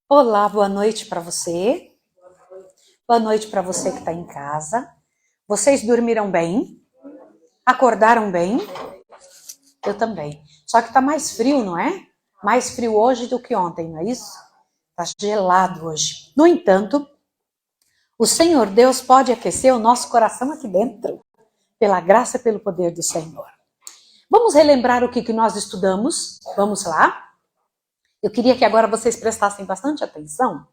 Olá, boa noite para você. Boa noite para você que está em casa. Vocês dormiram bem? Acordaram bem? Eu também. Só que está mais frio, não é? Mais frio hoje do que ontem, não é isso? Está gelado hoje. No entanto, o Senhor Deus pode aquecer o nosso coração aqui dentro, pela graça e pelo poder do Senhor. Vamos relembrar o que nós estudamos? Vamos lá? Eu queria que agora vocês prestassem bastante atenção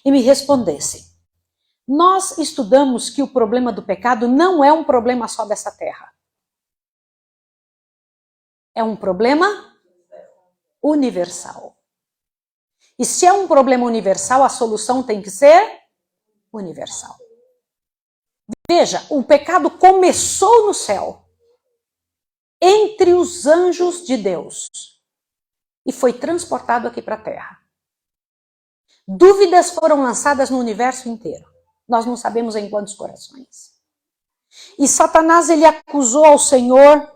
e me respondessem. Nós estudamos que o problema do pecado não é um problema só dessa terra. É um problema universal. E se é um problema universal, a solução tem que ser universal. Veja, o pecado começou no céu, entre os anjos de Deus, e foi transportado aqui para a terra. Dúvidas foram lançadas no universo inteiro. Nós não sabemos em quantos corações. E Satanás, ele acusou ao Senhor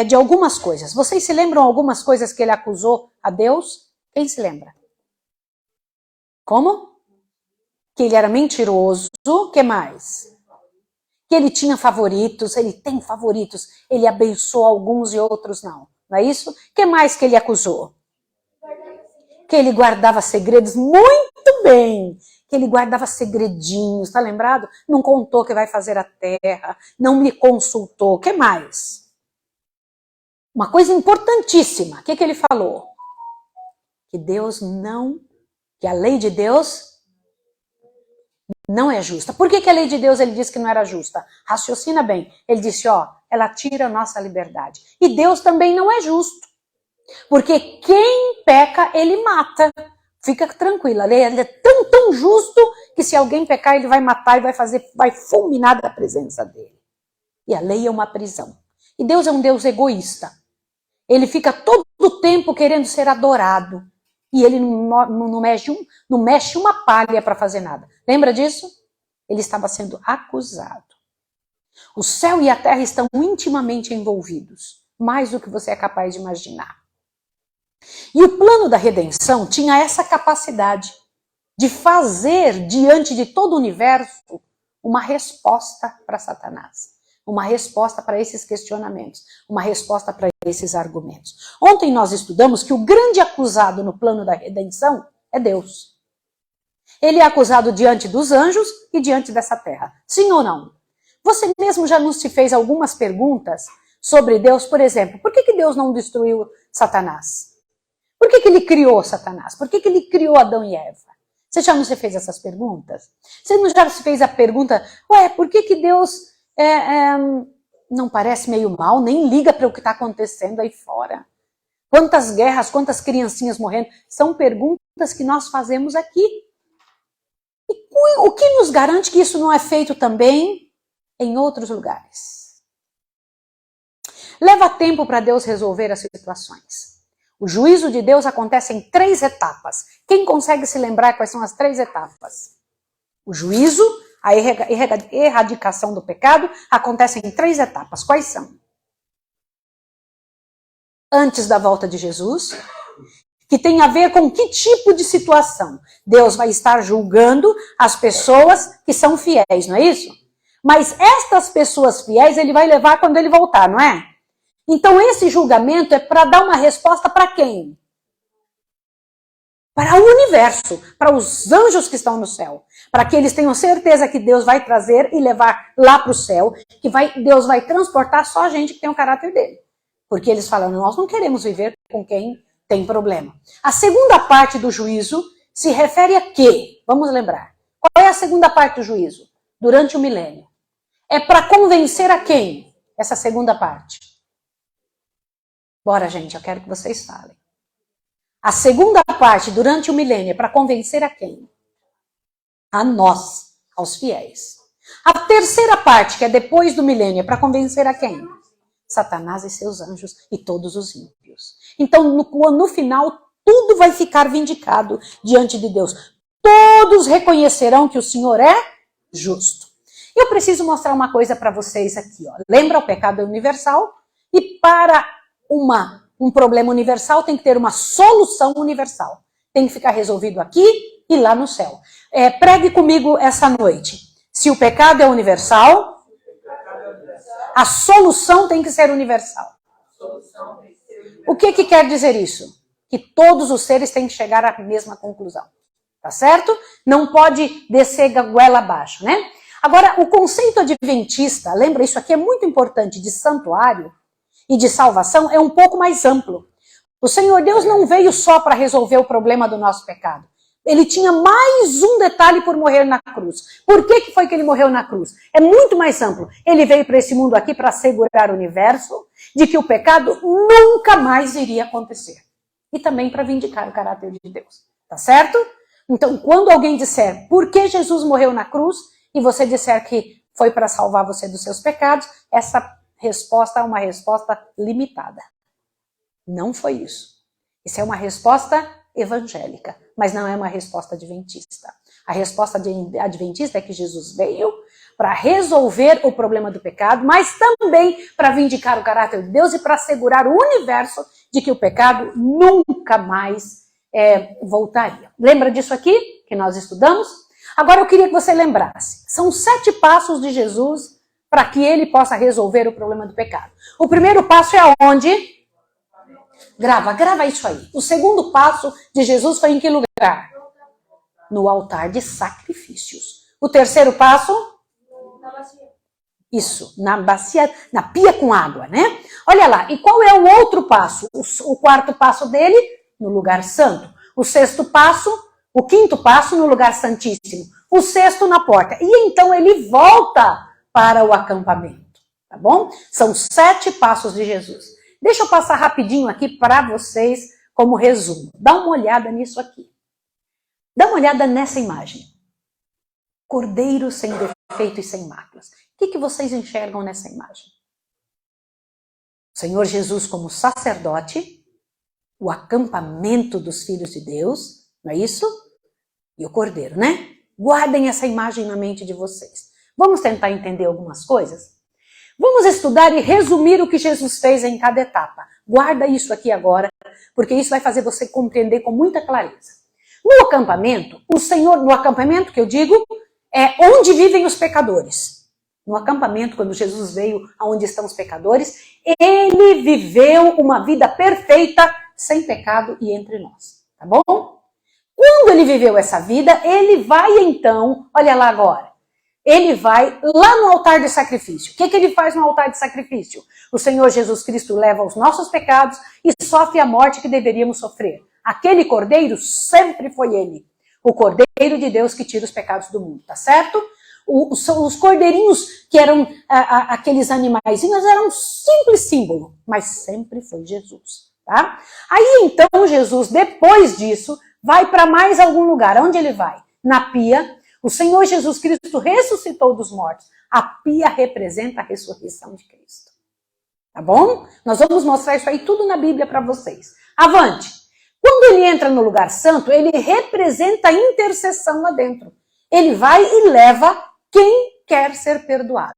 de algumas coisas. Vocês se lembram algumas coisas que ele acusou a Deus? Quem se lembra? Como? Que ele era mentiroso. O que mais? Que ele tinha favoritos. Ele tem favoritos. Ele abençoou alguns e outros não. Não é isso? O que mais que ele acusou? Que ele guardava segredos muito bem. Que ele guardava segredinhos, tá lembrado? Não contou que vai fazer a terra, não me consultou. O que mais? Uma coisa importantíssima. O que ele falou? Que Deus não, que a lei de Deus não é justa. Por que a lei de Deus ele disse que não era justa? Raciocina bem. Ele disse, ela tira a nossa liberdade. E Deus também não é justo. Porque quem peca, ele mata. Fica tranquila, ele é tão justo que se alguém pecar, ele vai matar e vai fulminar da presença dele. E a lei é uma prisão. E Deus é um Deus egoísta. Ele fica todo o tempo querendo ser adorado. E ele não mexe uma palha para fazer nada. Lembra disso? Ele estava sendo acusado. O céu e a terra estão intimamente envolvidos. Mais do que você é capaz de imaginar. E o plano da redenção tinha essa capacidade de fazer, diante de todo o universo, uma resposta para Satanás. Uma resposta para esses questionamentos. Uma resposta para esses argumentos. Ontem nós estudamos que o grande acusado no plano da redenção é Deus. Ele é acusado diante dos anjos e diante dessa terra. Sim ou não? Você mesmo já nos fez algumas perguntas sobre Deus, por exemplo. Por que Deus não destruiu Satanás? Por que ele criou Satanás? Por que ele criou Adão e Eva? Você já não se fez essas perguntas? Você não já se fez a pergunta, por que Deus não parece meio mal, nem liga para o que está acontecendo aí fora? Quantas guerras, quantas criancinhas morrendo? São perguntas que nós fazemos aqui. E o que nos garante que isso não é feito também em outros lugares? Leva tempo para Deus resolver as situações. O juízo de Deus acontece em 3 etapas. Quem consegue se lembrar quais são as 3 etapas? O juízo, a erradicação do pecado, acontece em 3 etapas. Quais são? Antes da volta de Jesus, que tem a ver com que tipo de situação? Deus vai estar julgando as pessoas que são fiéis, não é isso? Mas estas pessoas fiéis ele vai levar quando ele voltar, não é? Então esse julgamento é para dar uma resposta para quem? Para o universo, para os anjos que estão no céu. Para que eles tenham certeza que Deus vai trazer e levar lá para o céu, que Deus vai transportar só a gente que tem o caráter dele. Porque eles falam, nós não queremos viver com quem tem problema. A segunda parte do juízo se refere a quê? Vamos lembrar. Qual é a segunda parte do juízo? Durante o milênio. É para convencer a quem? Essa segunda parte. Bora, gente, eu quero que vocês falem. A segunda parte, durante o milênio, é para convencer a quem? A nós, aos fiéis. A terceira parte, que é depois do milênio, é para convencer a quem? Satanás e seus anjos e todos os ímpios. Então, no final, tudo vai ficar vindicado diante de Deus. Todos reconhecerão que o Senhor é justo. Eu preciso mostrar uma coisa para vocês aqui. Lembra, o pecado é universal? E para um problema universal tem que ter uma solução universal. Tem que ficar resolvido aqui e lá no céu. Pregue comigo essa noite. Se o pecado é universal, a solução tem que ser universal. O que quer dizer isso? Que todos os seres têm que chegar à mesma conclusão. Tá certo? Não pode descer goela abaixo, né? Agora, o conceito adventista, lembra, isso aqui é muito importante, de santuário e de salvação, é um pouco mais amplo. O Senhor Deus não veio só para resolver o problema do nosso pecado. Ele tinha mais um detalhe por morrer na cruz. Por que foi que ele morreu na cruz? É muito mais amplo. Ele veio para esse mundo aqui para assegurar o universo de que o pecado nunca mais iria acontecer. E também para vindicar o caráter de Deus. Tá certo? Então, quando alguém disser por que Jesus morreu na cruz e você disser que foi para salvar você dos seus pecados, essa resposta é uma resposta limitada. Não foi isso. Isso é uma resposta evangélica, mas não é uma resposta adventista. A resposta adventista é que Jesus veio para resolver o problema do pecado, mas também para vindicar o caráter de Deus e para assegurar o universo de que o pecado nunca mais voltaria. Lembra disso aqui que nós estudamos? Agora eu queria que você lembrasse. São 7 passos de Jesus para que ele possa resolver o problema do pecado. O primeiro passo é onde? Grava isso aí. O segundo passo de Jesus foi em que lugar? No altar de sacrifícios. O terceiro passo? Isso, na bacia, na pia com água, né? Olha lá, e qual é o outro passo? O quarto passo dele? No lugar santo. O sexto passo, o quinto passo no lugar santíssimo. O sexto na porta. E então ele volta para o acampamento, tá bom? São 7 passos de Jesus. Deixa eu passar rapidinho aqui para vocês como resumo. Dá uma olhada nisso aqui. Dá uma olhada nessa imagem. Cordeiro sem defeito e sem máculas. O que vocês enxergam nessa imagem? O Senhor Jesus como sacerdote, o acampamento dos filhos de Deus, não é isso? E o cordeiro, né? Guardem essa imagem na mente de vocês. Vamos tentar entender algumas coisas? Vamos estudar e resumir o que Jesus fez em cada etapa. Guarda isso aqui agora, porque isso vai fazer você compreender com muita clareza. No acampamento, o Senhor, no acampamento que eu digo, é onde vivem os pecadores. No acampamento, quando Jesus veio aonde estão os pecadores, ele viveu uma vida perfeita, sem pecado e entre nós. Tá bom? Quando ele viveu essa vida, ele vai então, olha lá agora, ele vai lá no altar de sacrifício. O que ele faz no altar de sacrifício? O Senhor Jesus Cristo leva os nossos pecados e sofre a morte que deveríamos sofrer. Aquele cordeiro sempre foi ele. O cordeiro de Deus que tira os pecados do mundo, tá certo? Os cordeirinhos, que eram aqueles animaizinhos, eram um simples símbolo, mas sempre foi Jesus, tá? Aí então Jesus, depois disso, vai para mais algum lugar. Onde ele vai? Na pia. O Senhor Jesus Cristo ressuscitou dos mortos. A pia representa a ressurreição de Cristo. Tá bom? Nós vamos mostrar isso aí tudo na Bíblia para vocês. Avante! Quando ele entra no lugar santo, ele representa a intercessão lá dentro. Ele vai e leva quem quer ser perdoado.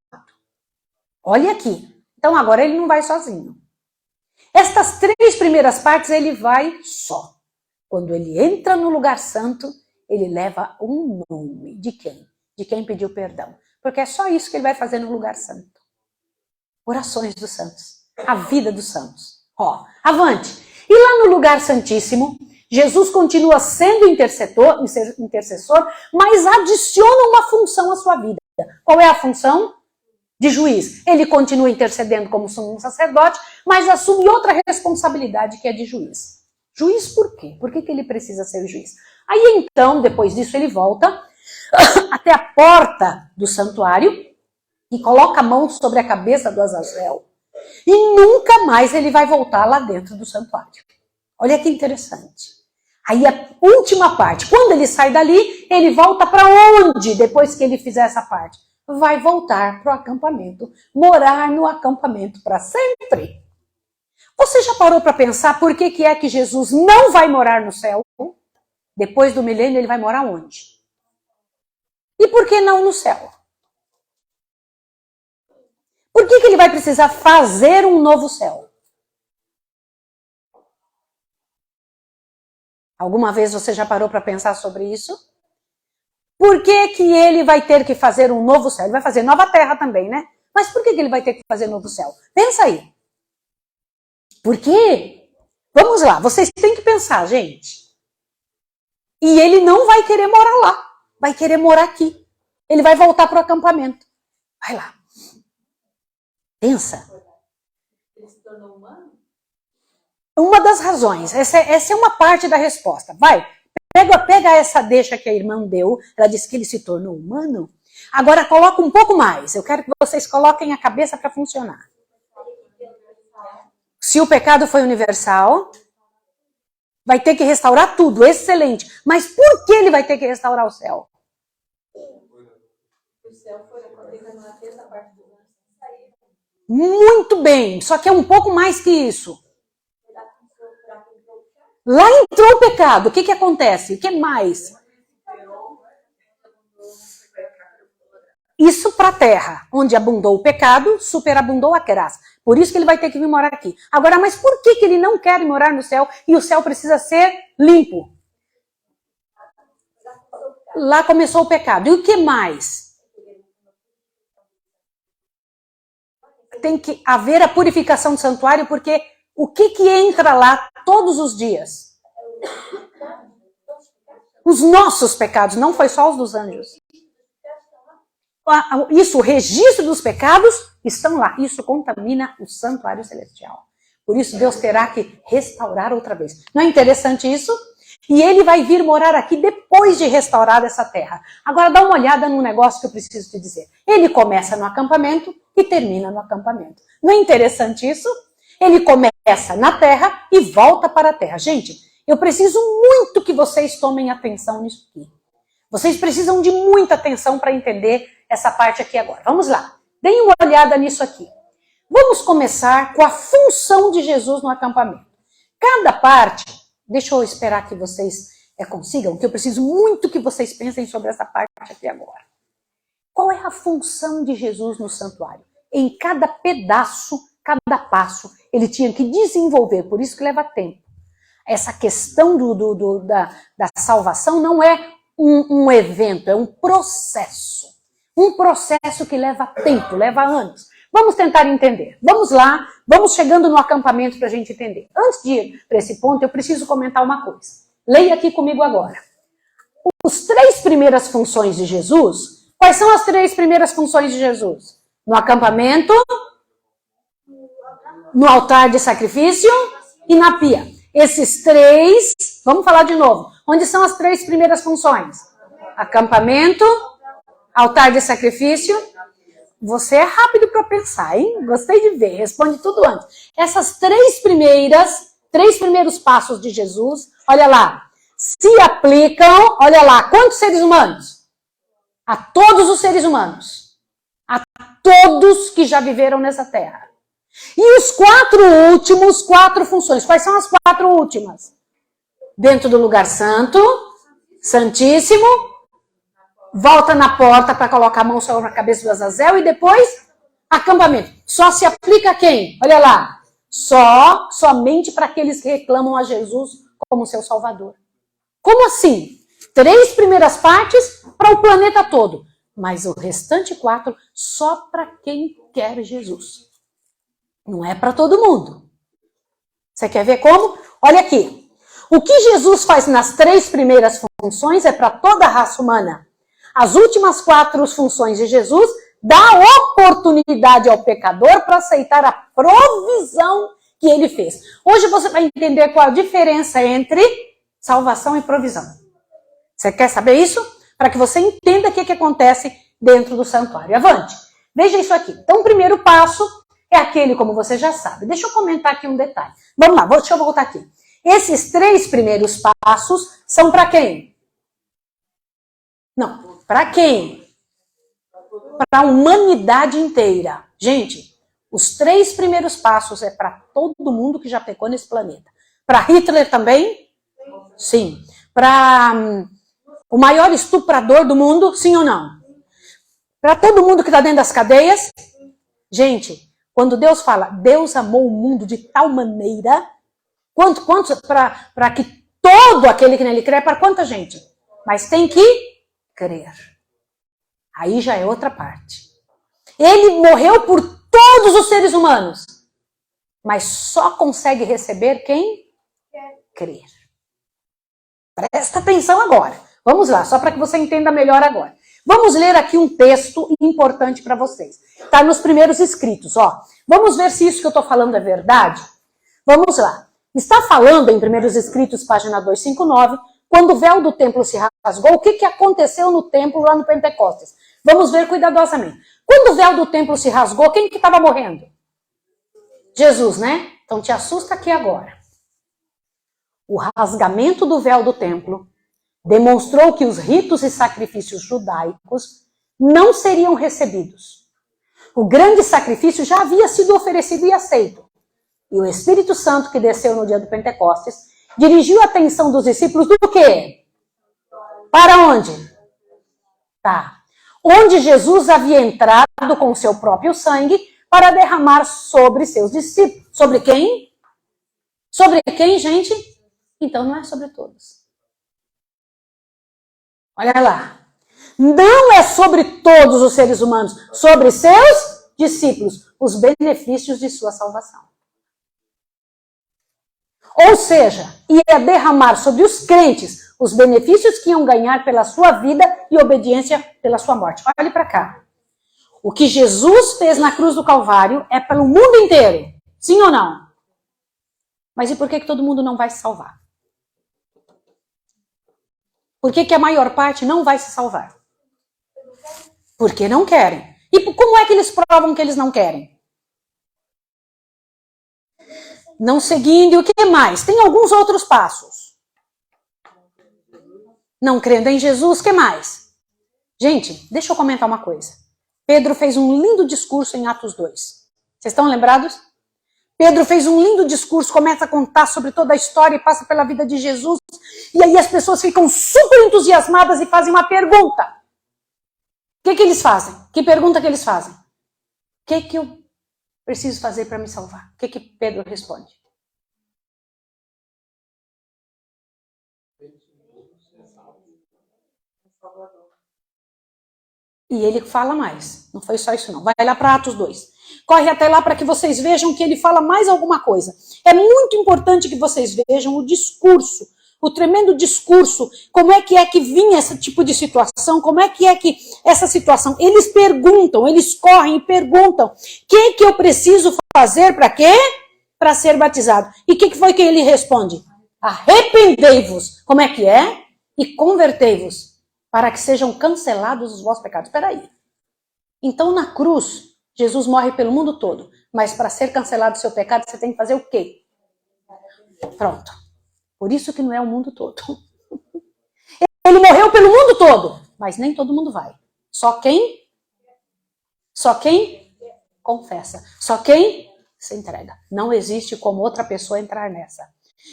Olha aqui. Então agora ele não vai sozinho. Estas 3 primeiras partes ele vai só. Quando ele entra no lugar santo, ele leva um nome. De quem? De quem pediu perdão. Porque é só isso que ele vai fazer no lugar santo. Orações dos santos. A vida dos santos. Ó, avante. E lá no lugar santíssimo, Jesus continua sendo intercessor, mas adiciona uma função à sua vida. Qual é a função? De juiz. Ele continua intercedendo como sumo sacerdote, mas assume outra responsabilidade que é de juiz. Juiz por quê? Por que ele precisa ser juiz? Aí então, depois disso, ele volta até a porta do santuário e coloca a mão sobre a cabeça do Azazel. E nunca mais ele vai voltar lá dentro do santuário. Olha que interessante. Aí a última parte, quando ele sai dali, ele volta para onde depois que ele fizer essa parte? Vai voltar para o acampamento, morar no acampamento para sempre. Você já parou para pensar por que é que Jesus não vai morar no céu? Depois do milênio, ele vai morar onde? E por que não no céu? Por que ele vai precisar fazer um novo céu? Alguma vez você já parou para pensar sobre isso? Por que que ele vai ter que fazer um novo céu? Ele vai fazer nova terra também, né? Mas por que que ele vai ter que fazer novo céu? Pensa aí. Por quê? Vamos lá, vocês têm que pensar, gente. E ele não vai querer morar lá. Vai querer morar aqui. Ele vai voltar para o acampamento. Vai lá. Pensa. Ele se tornou humano? Uma das razões. Essa é uma parte da resposta. Vai. Pega essa deixa que a irmã deu. Ela disse que ele se tornou humano. Agora coloca um pouco mais. Eu quero que vocês coloquem a cabeça para funcionar. Se o pecado foi universal, vai ter que restaurar tudo. Excelente. Mas por que ele vai ter que restaurar o céu? O céu foi acontecendo na terça parte do ano. Muito bem. Só que é um pouco mais que isso. Lá entrou o pecado. O que acontece? O que mais? Isso para a terra, onde abundou o pecado, superabundou a graça. Por isso que ele vai ter que vir morar aqui. Agora, mas por que ele não quer morar no céu e o céu precisa ser limpo? Lá começou o pecado. E o que mais? Tem que haver a purificação do santuário, porque o que entra lá todos os dias? Os nossos pecados, não foi só os dos anjos. Isso, o registro dos pecados estão lá. Isso contamina o santuário celestial. Por isso Deus terá que restaurar outra vez. Não é interessante isso? E ele vai vir morar aqui depois de restaurar essa terra. Agora dá uma olhada num negócio que eu preciso te dizer. Ele começa no acampamento e termina no acampamento. Não é interessante isso? Ele começa na terra e volta para a terra. Gente, eu preciso muito que vocês tomem atenção nisso aqui. Vocês precisam de muita atenção para entender essa parte aqui agora. Vamos lá. Deem uma olhada nisso aqui. Vamos começar com a função de Jesus no acampamento. Cada parte, deixa eu esperar que vocês consigam, que eu preciso muito que vocês pensem sobre essa parte aqui agora. Qual é a função de Jesus no santuário? Em cada pedaço, cada passo, ele tinha que desenvolver, por isso que leva tempo. Essa questão da salvação não é um evento, é um processo. Um processo que leva tempo, leva anos. Vamos tentar entender. Vamos lá, vamos chegando no acampamento para a gente entender. Antes de ir para esse ponto, eu preciso comentar uma coisa. Leia aqui comigo agora. As 3 primeiras funções de Jesus, quais são as 3 primeiras funções de Jesus? No acampamento, no altar de sacrifício e na pia. Esses 3, vamos falar de novo. Onde são as 3 primeiras funções? Acampamento, altar de sacrifício. Você é rápido para pensar, hein? Gostei de ver, responde tudo antes. Essas 3 primeiros passos de Jesus, olha lá, se aplicam, olha lá, quantos seres humanos? A todos os seres humanos. A todos que já viveram nessa terra. E os 4 últimos, 4 funções. Quais são as 4 últimas? Dentro do lugar santo, santíssimo, volta na porta para colocar a mão sobre a cabeça do Azazel e depois acampamento. Só se aplica a quem? Olha lá. Somente para aqueles que reclamam a Jesus como seu Salvador. Como assim? 3 primeiras partes para o planeta todo, mas o restante 4 só para quem quer Jesus. Não é para todo mundo. Você quer ver como? Olha aqui. O que Jesus faz nas 3 primeiras funções é para toda a raça humana. As últimas 4 funções de Jesus dá oportunidade ao pecador para aceitar a provisão que ele fez. Hoje você vai entender qual a diferença entre salvação e provisão. Você quer saber isso? Para que você entenda o que acontece dentro do santuário. Avante. Veja isso aqui. Então, o primeiro passo é aquele, como você já sabe. Deixa eu comentar aqui um detalhe. Vamos lá, deixa eu voltar aqui. Esses 3 primeiros passos são para quem? Não, para quem? Para a humanidade inteira. Gente, os 3 primeiros passos é para todo mundo que já pecou nesse planeta. Para Hitler também? Sim. Para o maior estuprador do mundo? Sim ou não? Para todo mundo que está dentro das cadeias? Gente, quando Deus fala, Deus amou o mundo de tal maneira, quantos para que todo aquele que nele crê, é para quanta gente? Mas tem que crer. Aí já é outra parte. Ele morreu por todos os seres humanos, mas só consegue receber quem crer. Presta atenção agora. Vamos lá, só para que você entenda melhor agora. Vamos ler aqui um texto importante para vocês. Está nos primeiros escritos, ó. Vamos ver se isso que eu estou falando é verdade. Vamos lá. Está falando em primeiros escritos, página 259, quando o véu do templo se rasgou, o que aconteceu no templo lá no Pentecostes? Vamos ver cuidadosamente. Quando o véu do templo se rasgou, quem que estava morrendo? Jesus, né? Então te assusta aqui agora. O rasgamento do véu do templo demonstrou que os ritos e sacrifícios judaicos não seriam recebidos. O grande sacrifício já havia sido oferecido e aceito. E o Espírito Santo, que desceu no dia do Pentecostes, dirigiu a atenção dos discípulos do quê? Para onde? Tá. Onde Jesus havia entrado com o seu próprio sangue para derramar sobre seus discípulos. Sobre quem? Sobre quem, gente? Então não é sobre todos. Olha lá. Não é sobre todos os seres humanos, sobre seus discípulos, os benefícios de sua salvação. Ou seja, ia derramar sobre os crentes os benefícios que iam ganhar pela sua vida e obediência pela sua morte. Olhe para cá. O que Jesus fez na cruz do Calvário é pelo mundo inteiro. Sim ou não? Mas e por que todo mundo não vai se salvar? Por que a maior parte não vai se salvar? Porque não querem. E como é que eles provam que eles não querem? Não seguindo, e o que mais? Tem alguns outros passos. Não crendo em Jesus, o que mais? Gente, deixa eu comentar uma coisa. Pedro fez um lindo discurso em Atos 2. Vocês estão lembrados? Pedro fez um lindo discurso, começa a contar sobre toda a história e passa pela vida de Jesus. E aí as pessoas ficam super entusiasmadas e fazem uma pergunta. O que eles fazem? Que pergunta que eles fazem? O que eu preciso fazer para me salvar? O que Pedro responde? E ele fala mais. Não foi só isso não. Vai lá para Atos 2. Corre até lá para que vocês vejam que ele fala mais alguma coisa. É muito importante que vocês vejam o discurso, o tremendo discurso, como é que vinha esse tipo de situação, como é que essa situação, eles perguntam, eles correm e perguntam, o que eu preciso fazer para quê? Para ser batizado. E o que foi que ele responde? Arrependei-vos. Como é que é? E convertei-vos, para que sejam cancelados os vossos pecados. Espera aí. Então, na cruz, Jesus morre pelo mundo todo. Mas para ser cancelado o seu pecado, você tem que fazer o quê? Pronto. Por isso que não é o mundo todo. Ele morreu pelo mundo todo. Mas nem todo mundo vai. Só quem confessa. Só quem se entrega. Não existe como outra pessoa entrar nessa.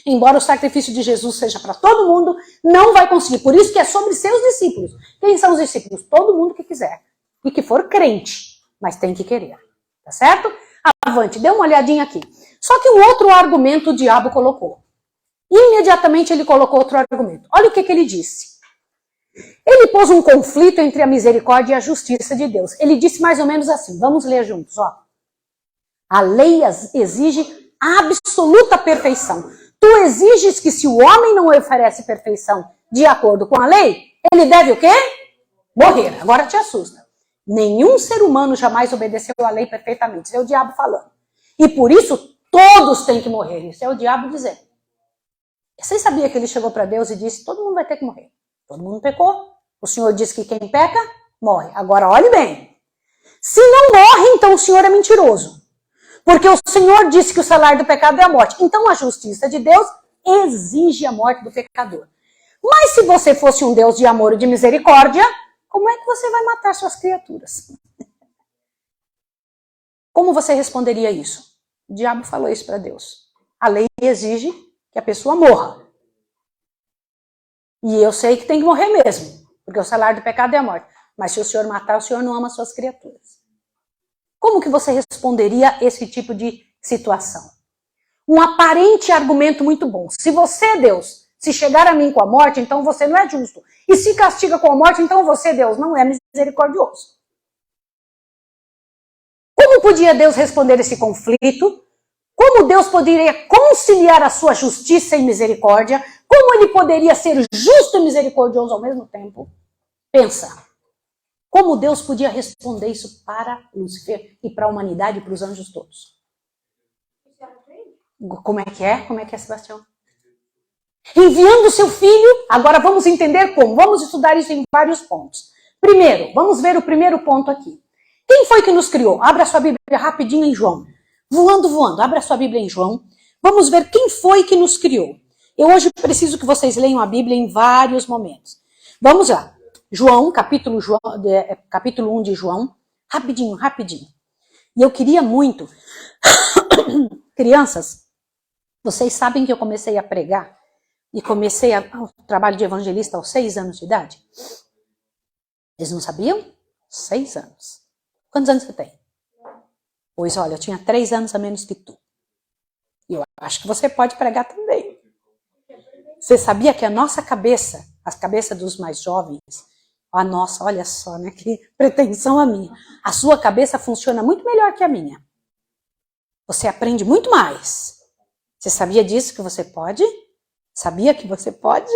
Embora o sacrifício de Jesus seja para todo mundo, não vai conseguir. Por isso que é sobre seus discípulos. Quem são os discípulos? Todo mundo que quiser. E que for crente. Mas tem que querer. Tá certo? Avante, dê uma olhadinha aqui. Só que um outro argumento o diabo colocou. Imediatamente ele colocou outro argumento. Olha o que ele disse. Ele pôs um conflito entre a misericórdia e a justiça de Deus. Ele disse mais ou menos assim. Vamos ler juntos, ó. A lei exige absoluta perfeição. Tu exiges que se o homem não oferece perfeição de acordo com a lei, ele deve o quê? Morrer. Agora te assusta. Nenhum ser humano jamais obedeceu à lei perfeitamente. Isso é o diabo falando. E por isso, todos têm que morrer. Isso é o diabo dizendo. Você sabia que ele chegou para Deus e disse, todo mundo vai ter que morrer. Todo mundo pecou. O Senhor disse que quem peca, morre. Agora, olhe bem. Se não morre, então o Senhor é mentiroso. Porque o Senhor disse que o salário do pecado é a morte. Então a justiça de Deus exige a morte do pecador. Mas se você fosse um Deus de amor e de misericórdia, como é que você vai matar suas criaturas? Como você responderia isso? O diabo falou isso para Deus. A lei exige que a pessoa morra. E eu sei que tem que morrer mesmo, porque o salário do pecado é a morte. Mas se o Senhor matar, o Senhor não ama suas criaturas. Como que você responderia a esse tipo de situação? Um aparente argumento muito bom. Se você, Deus, Se chegar a mim com a morte, então você não é justo. E se castiga com a morte, então você, Deus, não é misericordioso. Como podia Deus responder esse conflito? Como Deus poderia conciliar a sua justiça e misericórdia? Como ele poderia ser justo e misericordioso ao mesmo tempo? Pensa. Como Deus podia responder isso para Lúcifer e para a humanidade e para os anjos todos? Como é que é? Como é que é, Sebastião? Enviando seu filho, agora vamos entender como. Vamos estudar isso em vários pontos. Primeiro, vamos ver o primeiro ponto aqui. Quem foi que nos criou? Abra sua Bíblia rapidinho em João. Voando. Abra sua Bíblia em João. Vamos ver quem foi que nos criou. Eu hoje preciso que vocês leiam a Bíblia em vários momentos. Vamos lá. João, capítulo 1 de João. Rapidinho. E eu queria muito... Crianças, vocês sabem que eu comecei a pregar e comecei o trabalho de evangelista aos 6 anos de idade? Eles não sabiam? 6 anos. Quantos anos você tem? Pois olha, eu tinha 3 anos a menos que tu. E eu acho que você pode pregar também. Você sabia que a nossa cabeça, as cabeças dos mais jovens, a nossa, olha só, né? Que pretensão a minha. A sua cabeça funciona muito melhor que a minha. Você aprende muito mais. Você sabia disso que você pode? Sabia que você pode?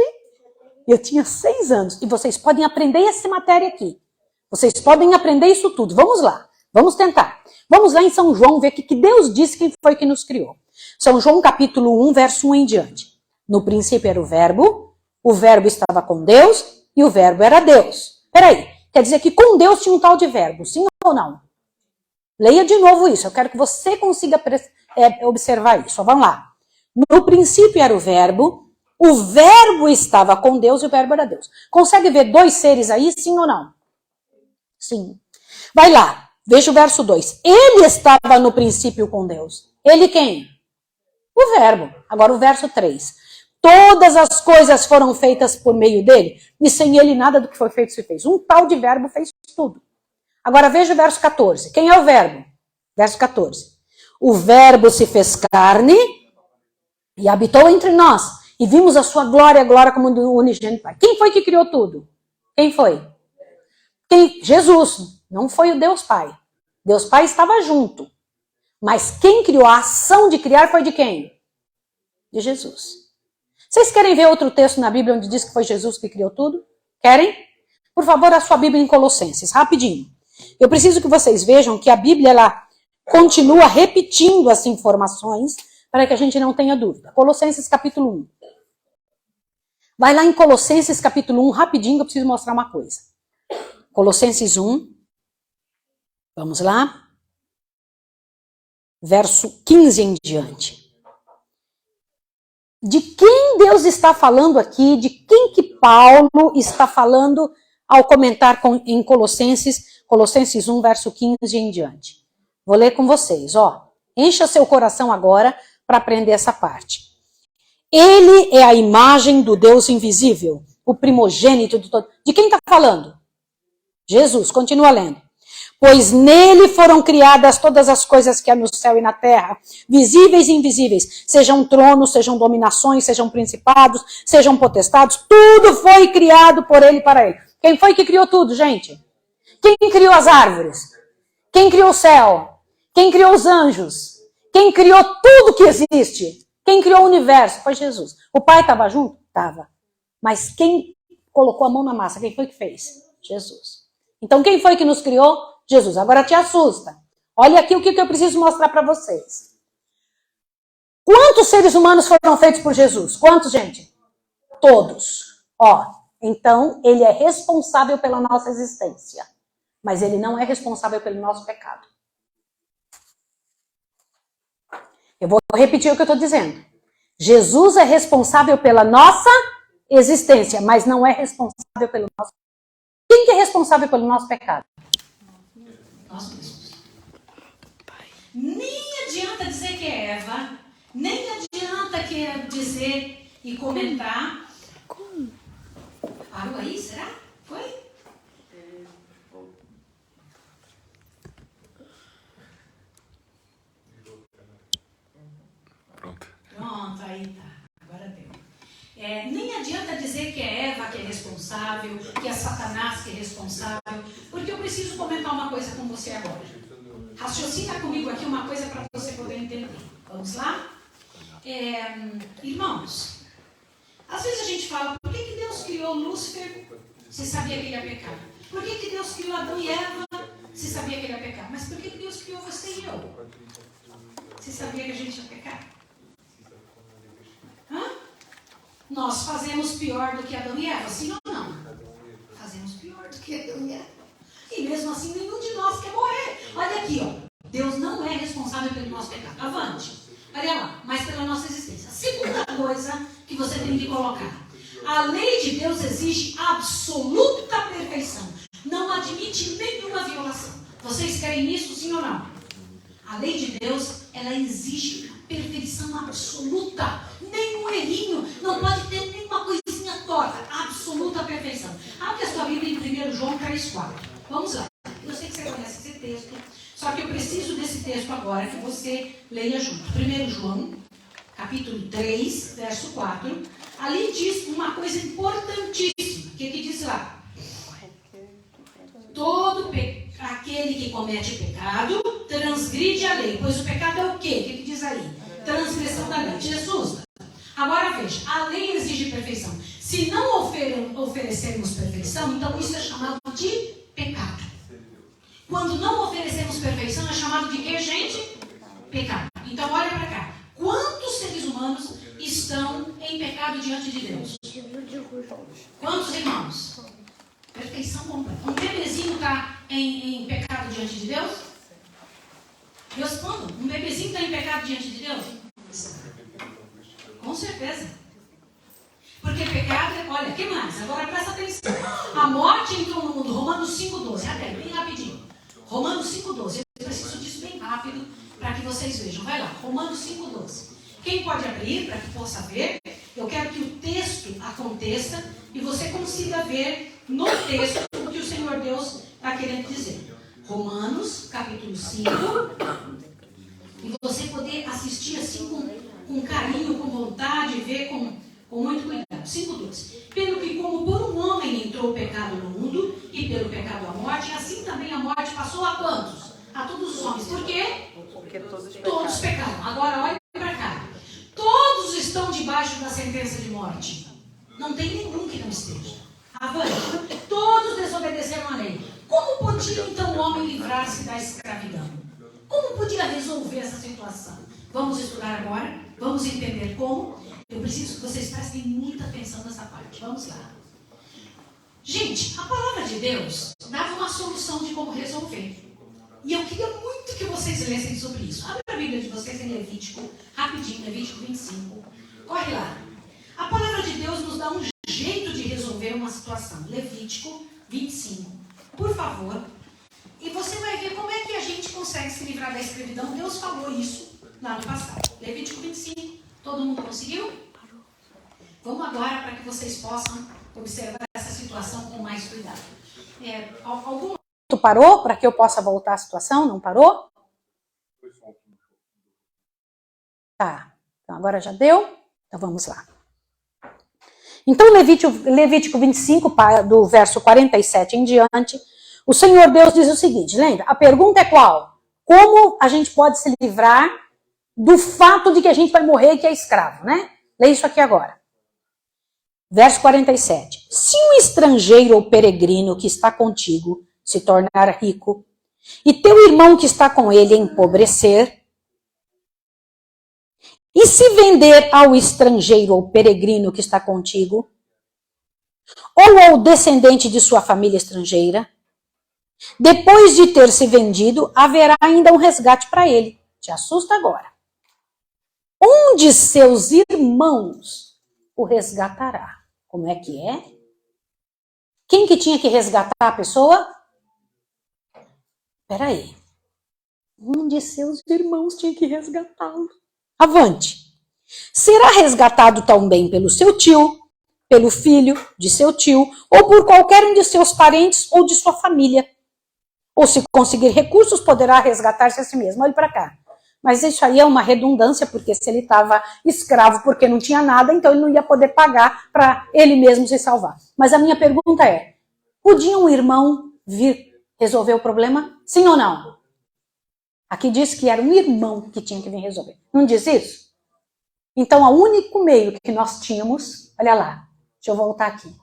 Eu tinha 6 anos. E vocês podem aprender essa matéria aqui. Vocês podem aprender isso tudo. Vamos lá. Vamos tentar. Vamos lá em São João ver o que Deus disse quem foi que nos criou. São João capítulo 1, verso 1 em diante. No princípio era o verbo estava com Deus e o verbo era Deus. Peraí, quer dizer que com Deus tinha um tal de verbo, sim ou não? Leia de novo isso, eu quero que você consiga observar isso. Vamos lá. No princípio era o verbo estava com Deus e o verbo era Deus. Consegue ver 2 seres aí, sim ou não? Sim. Vai lá, veja o verso 2. Ele estava no princípio com Deus. Ele quem? O verbo. Agora o verso 3. Todas as coisas foram feitas por meio dele, e sem ele nada do que foi feito se fez. Um tal de verbo fez tudo. Agora veja o verso 14. Quem é o verbo? Verso 14. O verbo se fez carne e habitou entre nós. E vimos a sua glória, a glória como do unigênito Pai. Quem foi que criou tudo? Quem foi? Jesus. Não foi o Deus Pai. Deus Pai estava junto. Mas quem criou a ação de criar foi de quem? De Jesus. Vocês querem ver outro texto na Bíblia onde diz que foi Jesus que criou tudo? Querem? Por favor, a sua Bíblia em Colossenses, rapidinho. Eu preciso que vocês vejam que a Bíblia ela continua repetindo as informações para que a gente não tenha dúvida. Colossenses capítulo 1. Vai lá em Colossenses capítulo 1, rapidinho, que eu preciso mostrar uma coisa. Colossenses 1. Vamos lá. Verso 15 em diante. De quem Deus está falando aqui? De quem que Paulo está falando ao comentar em Colossenses 1, verso 15 em diante? Vou ler com vocês, ó. Encha seu coração agora para aprender essa parte. Ele é a imagem do Deus invisível, o primogênito de todo. De quem está falando? Jesus, continua lendo. Pois nele foram criadas todas as coisas que há no céu e na terra, visíveis e invisíveis, sejam tronos, sejam dominações, sejam principados, sejam potestados, tudo foi criado por ele e para ele. Quem foi que criou tudo, gente? Quem criou as árvores? Quem criou o céu? Quem criou os anjos? Quem criou tudo que existe? Quem criou o universo? Foi Jesus. O Pai estava junto? Estava. Mas quem colocou a mão na massa? Quem foi que fez? Jesus. Então quem foi que nos criou? Jesus. Agora te assusta. Olha aqui o que eu preciso mostrar para vocês. Quantos seres humanos foram feitos por Jesus? Quantos, gente? Todos. Ó, então ele é responsável pela nossa existência. Mas ele não é responsável pelo nosso pecado. Eu vou repetir o que eu estou dizendo. Jesus é responsável pela nossa existência, mas não é responsável pelo nosso pecado. Quem que é responsável pelo nosso pecado? Nós mesmos. Nem adianta dizer que é Eva, nem adianta dizer e comentar. Como? Parou aí, será? Foi? Pronto, aí tá. Agora deu. Nem adianta dizer que é Eva que é responsável, que é Satanás que é responsável, porque eu preciso comentar uma coisa com você agora. Raciocina comigo aqui uma coisa para você poder entender. Vamos lá? Irmãos, às vezes a gente fala, por que Deus criou Lúcifer se sabia que ele ia pecar? Por que Deus criou Adão e Eva se sabia que ele ia pecar? Mas por que Deus criou você e eu? Se sabia que a gente ia pecar? Nós fazemos pior do que Adão e Eva, sim ou não? Fazemos pior do que Adão e Eva. E mesmo assim, nenhum de nós quer morrer. Olha aqui, ó. Deus não é responsável pelo nosso pecado. Avante. Olha lá, mas pela nossa existência. Segunda coisa que você tem que colocar. A lei de Deus exige absoluta perfeição. Não admite nenhuma violação. Vocês querem isso, sim ou não? A lei de Deus, ela exige perfeição absoluta. Nenhum errinho, não pode ter nenhuma coisinha torta. Absoluta perfeição. Abre a sua Bíblia em 1 João 3,4. Vamos lá. Eu sei que você conhece esse texto, só que eu preciso desse texto agora que você leia junto. 1 João, capítulo 3, verso 4. Ali diz uma coisa importantíssima. O que diz lá? Todo aquele que comete pecado transgride a lei. Pois o pecado é o quê? O que diz aí? Transgressão da lei. Jesus. Agora veja, a lei exige perfeição. Se não oferecermos perfeição, então isso é chamado de pecado. Quando não oferecemos perfeição, é chamado de quê, gente? Pecado. Então olha para cá. Quantos seres humanos estão em pecado diante de Deus? Quantos irmãos? Perfeição completa. Um bebezinho está em pecado diante de Deus? Respondo. Um bebezinho está em pecado diante de Deus? Com certeza. Porque pecado é... Olha, o que mais? Agora presta atenção. A morte entrou no mundo. Romanos 5,12. Até bem rapidinho. Romanos 5,12. Eu preciso disso bem rápido para que vocês vejam. Vai lá. Romanos 5,12. Quem pode abrir para que possa ver? Eu quero que o texto aconteça e você consiga ver no texto o que o Senhor Deus está querendo dizer. Romanos, capítulo 5. E você poder assistir assim com carinho, com vontade, ver com muito cuidado. 5,12. Pelo que como por um homem entrou o pecado no mundo, e pelo pecado a morte, assim também a morte passou a quantos? A todos os homens. Por quê? Porque todos pecaram. Agora olha para cá. Todos estão debaixo da sentença de morte. Não tem nenhum que não esteja. Avante. Todos desobedeceram a lei. Como podia então o homem livrar-se da escravidão? Como podia resolver essa situação? Vamos estudar agora. Vamos entender como. Eu preciso que vocês prestem muita atenção nessa parte. Vamos lá. Gente, a palavra de Deus dava uma solução de como resolver. E eu queria muito que vocês lessem sobre isso. Abre a Bíblia de vocês em Levítico, rapidinho, Levítico 25. Corre lá. A palavra de Deus nos dá um jeito de resolver uma situação. Levítico 25. Por favor. E você vai ver como é que a gente consegue se livrar da escravidão. Deus falou isso lá no passado. Levítico 25. Todo mundo conseguiu? Vamos agora para que vocês possam observar essa situação com mais cuidado. Tu parou para que eu possa voltar à situação? Não parou? Tá. Então agora já deu? Então vamos lá. Então Levítico 25, do verso 47 em diante, o Senhor Deus diz o seguinte, lembra? A pergunta é qual? Como a gente pode se livrar do fato de que a gente vai morrer e que é escravo, né? Lê isso aqui agora. Verso 47. Se um estrangeiro ou peregrino que está contigo se tornar rico, e teu irmão que está com ele empobrecer, e se vender ao estrangeiro ou peregrino que está contigo, ou ao descendente de sua família estrangeira, depois de ter se vendido, haverá ainda um resgate para ele. Te assusta agora. Um de seus irmãos o resgatará. Como é que é? Quem que tinha que resgatar a pessoa? Espera aí. Um de seus irmãos tinha que resgatá-lo. Avante. Será resgatado também pelo seu tio, pelo filho de seu tio, ou por qualquer um de seus parentes ou de sua família. Ou se conseguir recursos, poderá resgatar-se a si mesmo. Olhe para cá. Mas isso aí é uma redundância, porque se ele estava escravo porque não tinha nada, então ele não ia poder pagar para ele mesmo se salvar. Mas a minha pergunta é, podia um irmão vir resolver o problema? Sim ou não? Aqui diz que era um irmão que tinha que vir resolver. Não diz isso? Então, o único meio que nós tínhamos, olha lá, deixa eu voltar aqui. Deixa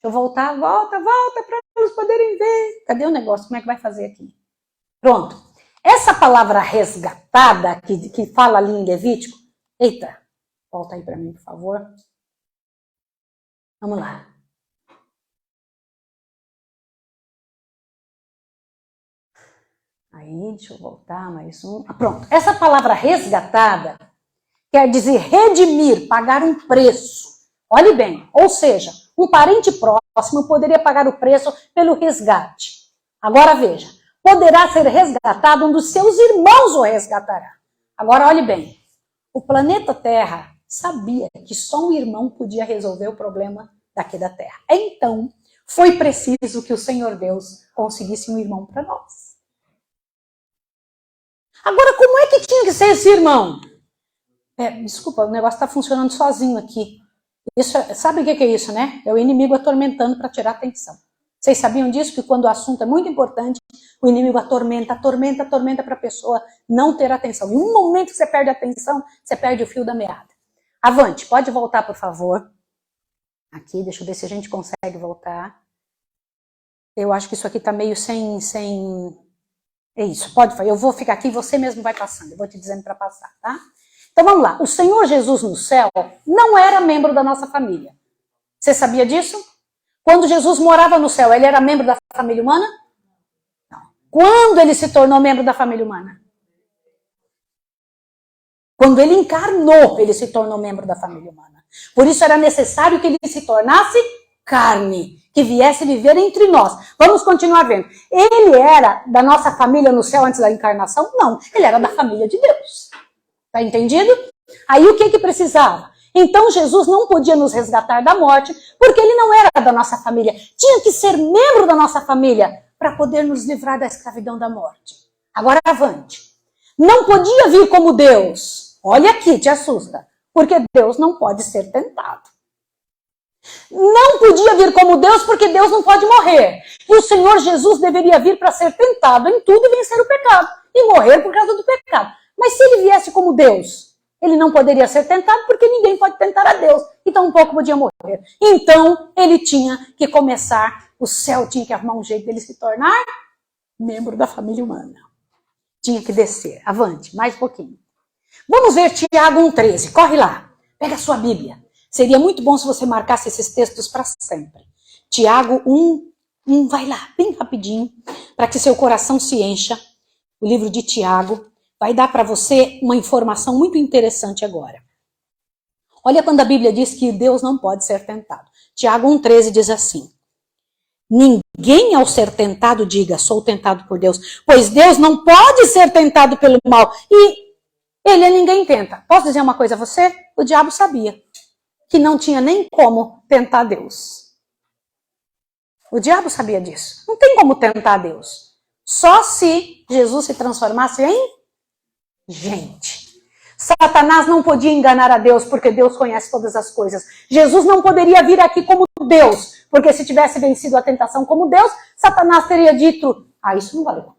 eu voltar, volta para eles poderem ver. Cadê o negócio? Como é que vai fazer aqui? Pronto. Essa palavra resgatada, que fala ali em Levítico, eita, volta aí para mim, por favor. Vamos lá. Aí, deixa eu voltar, mais um. Pronto. Essa palavra resgatada quer dizer redimir, pagar um preço. Olhe bem, ou seja, um parente próximo poderia pagar o preço pelo resgate. Agora veja, poderá ser resgatado, um dos seus irmãos o resgatará. Agora olhe bem, o planeta Terra sabia que só um irmão podia resolver o problema daqui da Terra. Então, foi preciso que o Senhor Deus conseguisse um irmão para nós. Agora, como é que tinha que ser esse irmão? Desculpa, o negócio está funcionando sozinho aqui. Sabe o que é isso, né? É o inimigo atormentando para tirar a atenção. Vocês sabiam disso? Que quando o assunto é muito importante, o inimigo atormenta para a pessoa não ter atenção. Em um momento que você perde a atenção, você perde o fio da meada. Avante, pode voltar, por favor. Aqui, deixa eu ver se a gente consegue voltar. Eu acho que isso aqui está meio sem... É isso, pode fazer. Eu vou ficar aqui e você mesmo vai passando. Eu vou te dizendo para passar, tá? Então vamos lá. O Senhor Jesus no céu não era membro da nossa família. Você sabia disso? Quando Jesus morava no céu, ele era membro da família humana? Não. Quando ele se tornou membro da família humana? Quando ele encarnou, ele se tornou membro da família humana. Por isso era necessário que ele se tornasse carne, que viesse viver entre nós. Vamos continuar vendo. Ele era da nossa família no céu antes da encarnação? Não, ele era da família de Deus. Tá entendido? Aí o que precisava? Então Jesus não podia nos resgatar da morte, porque ele não era da nossa família. Tinha que ser membro da nossa família para poder nos livrar da escravidão da morte. Agora avante. Não podia vir como Deus. Olha aqui, te assusta. Porque Deus não pode ser tentado. Não podia vir como Deus, porque Deus não pode morrer. E o Senhor Jesus deveria vir para ser tentado em tudo e vencer o pecado. E morrer por causa do pecado. Mas se ele viesse como Deus, ele não poderia ser tentado, porque ninguém pode tentar a Deus. E tampouco podia morrer. Então, ele tinha que começar, o céu tinha que arrumar um jeito dele se tornar membro da família humana. Tinha que descer. Avante, mais um pouquinho. Vamos ver Tiago 1,13. Corre lá. Pega a sua Bíblia. Seria muito bom se você marcasse esses textos para sempre. Tiago 1, vai lá, bem rapidinho, para que seu coração se encha. O livro de Tiago vai dar para você uma informação muito interessante agora. Olha quando a Bíblia diz que Deus não pode ser tentado. Tiago 1,13 diz assim: ninguém ao ser tentado diga, sou tentado por Deus, pois Deus não pode ser tentado pelo mal. E ele a ninguém tenta. Posso dizer uma coisa a você? O diabo sabia que não tinha nem como tentar Deus. O diabo sabia disso. Não tem como tentar Deus. Só se Jesus se transformasse em gente. Satanás não podia enganar a Deus, porque Deus conhece todas as coisas. Jesus não poderia vir aqui como Deus, porque se tivesse vencido a tentação como Deus, Satanás teria dito, isso não valeu.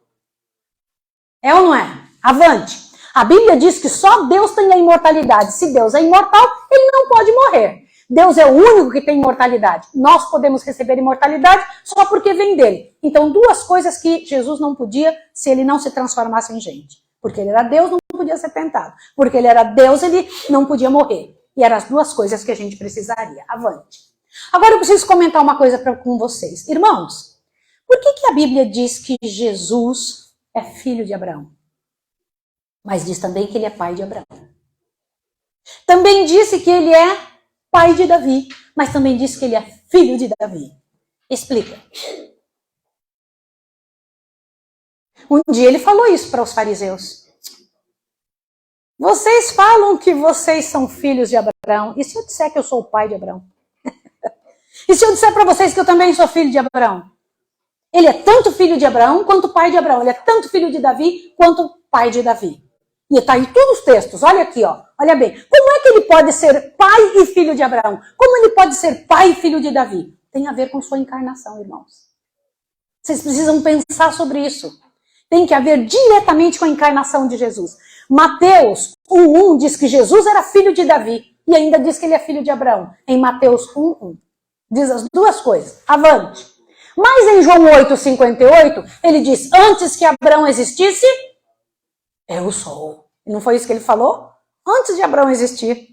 É ou não é? Avante. A Bíblia diz que só Deus tem a imortalidade. Se Deus é imortal, ele não pode morrer. Deus é o único que tem imortalidade. Nós podemos receber imortalidade só porque vem dele. Então, duas coisas que Jesus não podia se ele não se transformasse em gente. Porque ele era Deus, não podia ser tentado. Porque ele era Deus, ele não podia morrer. E eram as duas coisas que a gente precisaria. Avante. Agora eu preciso comentar uma coisa com vocês. Irmãos, por que a Bíblia diz que Jesus é filho de Abraão? Mas diz também que ele é pai de Abraão. Também disse que ele é pai de Davi, mas também disse que ele é filho de Davi. Explica. Um dia ele falou isso para os fariseus. Vocês falam que vocês são filhos de Abraão. E se eu disser que eu sou o pai de Abraão? E se eu disser para vocês que eu também sou filho de Abraão? Ele é tanto filho de Abraão quanto pai de Abraão. Ele é tanto filho de Davi quanto pai de Davi. E está aí todos os textos, olha aqui, ó. Olha bem. Como é que ele pode ser pai e filho de Abraão? Como ele pode ser pai e filho de Davi? Tem a ver com sua encarnação, irmãos. Vocês precisam pensar sobre isso. Tem que haver diretamente com a encarnação de Jesus. Mateus 1:1 diz que Jesus era filho de Davi e ainda diz que ele é filho de Abraão. Em Mateus 1:1. Diz as duas coisas. Avante. Mas em João 8:58, ele diz, antes que Abraão existisse, eu sou. E não foi isso que ele falou? Antes de Abraão existir.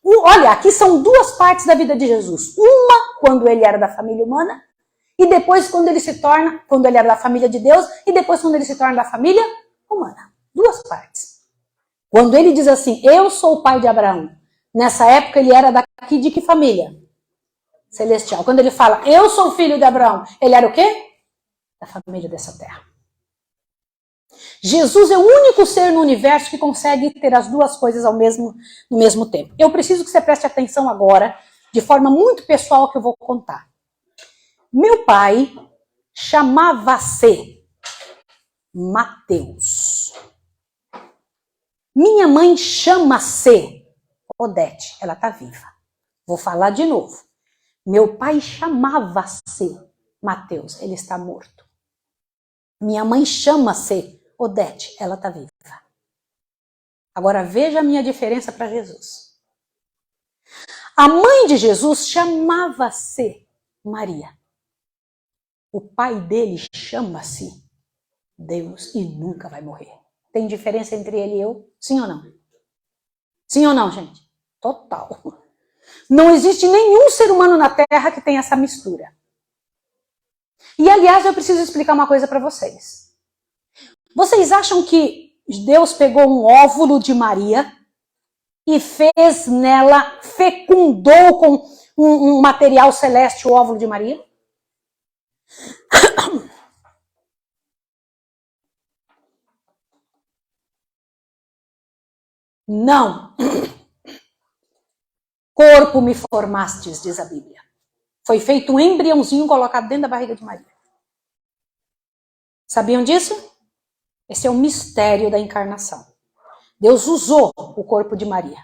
Olha, aqui são duas partes da vida de Jesus. Uma, quando ele era da família humana, e depois quando ele era da família de Deus, e depois quando ele se torna da família humana. Duas partes. Quando ele diz assim, eu sou o pai de Abraão, nessa época ele era daqui de que família? Celestial. Quando ele fala, eu sou o filho de Abraão, ele era o quê? Da família dessa terra. Jesus é o único ser no universo que consegue ter as duas coisas no mesmo tempo. Eu preciso que você preste atenção agora, de forma muito pessoal, que eu vou contar. Meu pai chamava-se Mateus. Minha mãe chama-se Odete. Ela está viva. Vou falar de novo. Meu pai chamava-se Mateus. Ele está morto. Minha mãe chama-se Odete. Ela está viva. Agora veja a minha diferença para Jesus. A mãe de Jesus chamava-se Maria. O pai dele chama-se Deus e nunca vai morrer. Tem diferença entre ele e eu? Sim ou não? Sim ou não, gente? Total. Não existe nenhum ser humano na Terra que tenha essa mistura. E, aliás, eu preciso explicar uma coisa para vocês. Vocês acham que Deus pegou um óvulo de Maria e fez nela, fecundou com um material celeste o óvulo de Maria? Não. Corpo me formastes, diz a Bíblia. Foi feito um embriãozinho colocado dentro da barriga de Maria. Sabiam disso? Esse é o mistério da encarnação. Deus usou o corpo de Maria.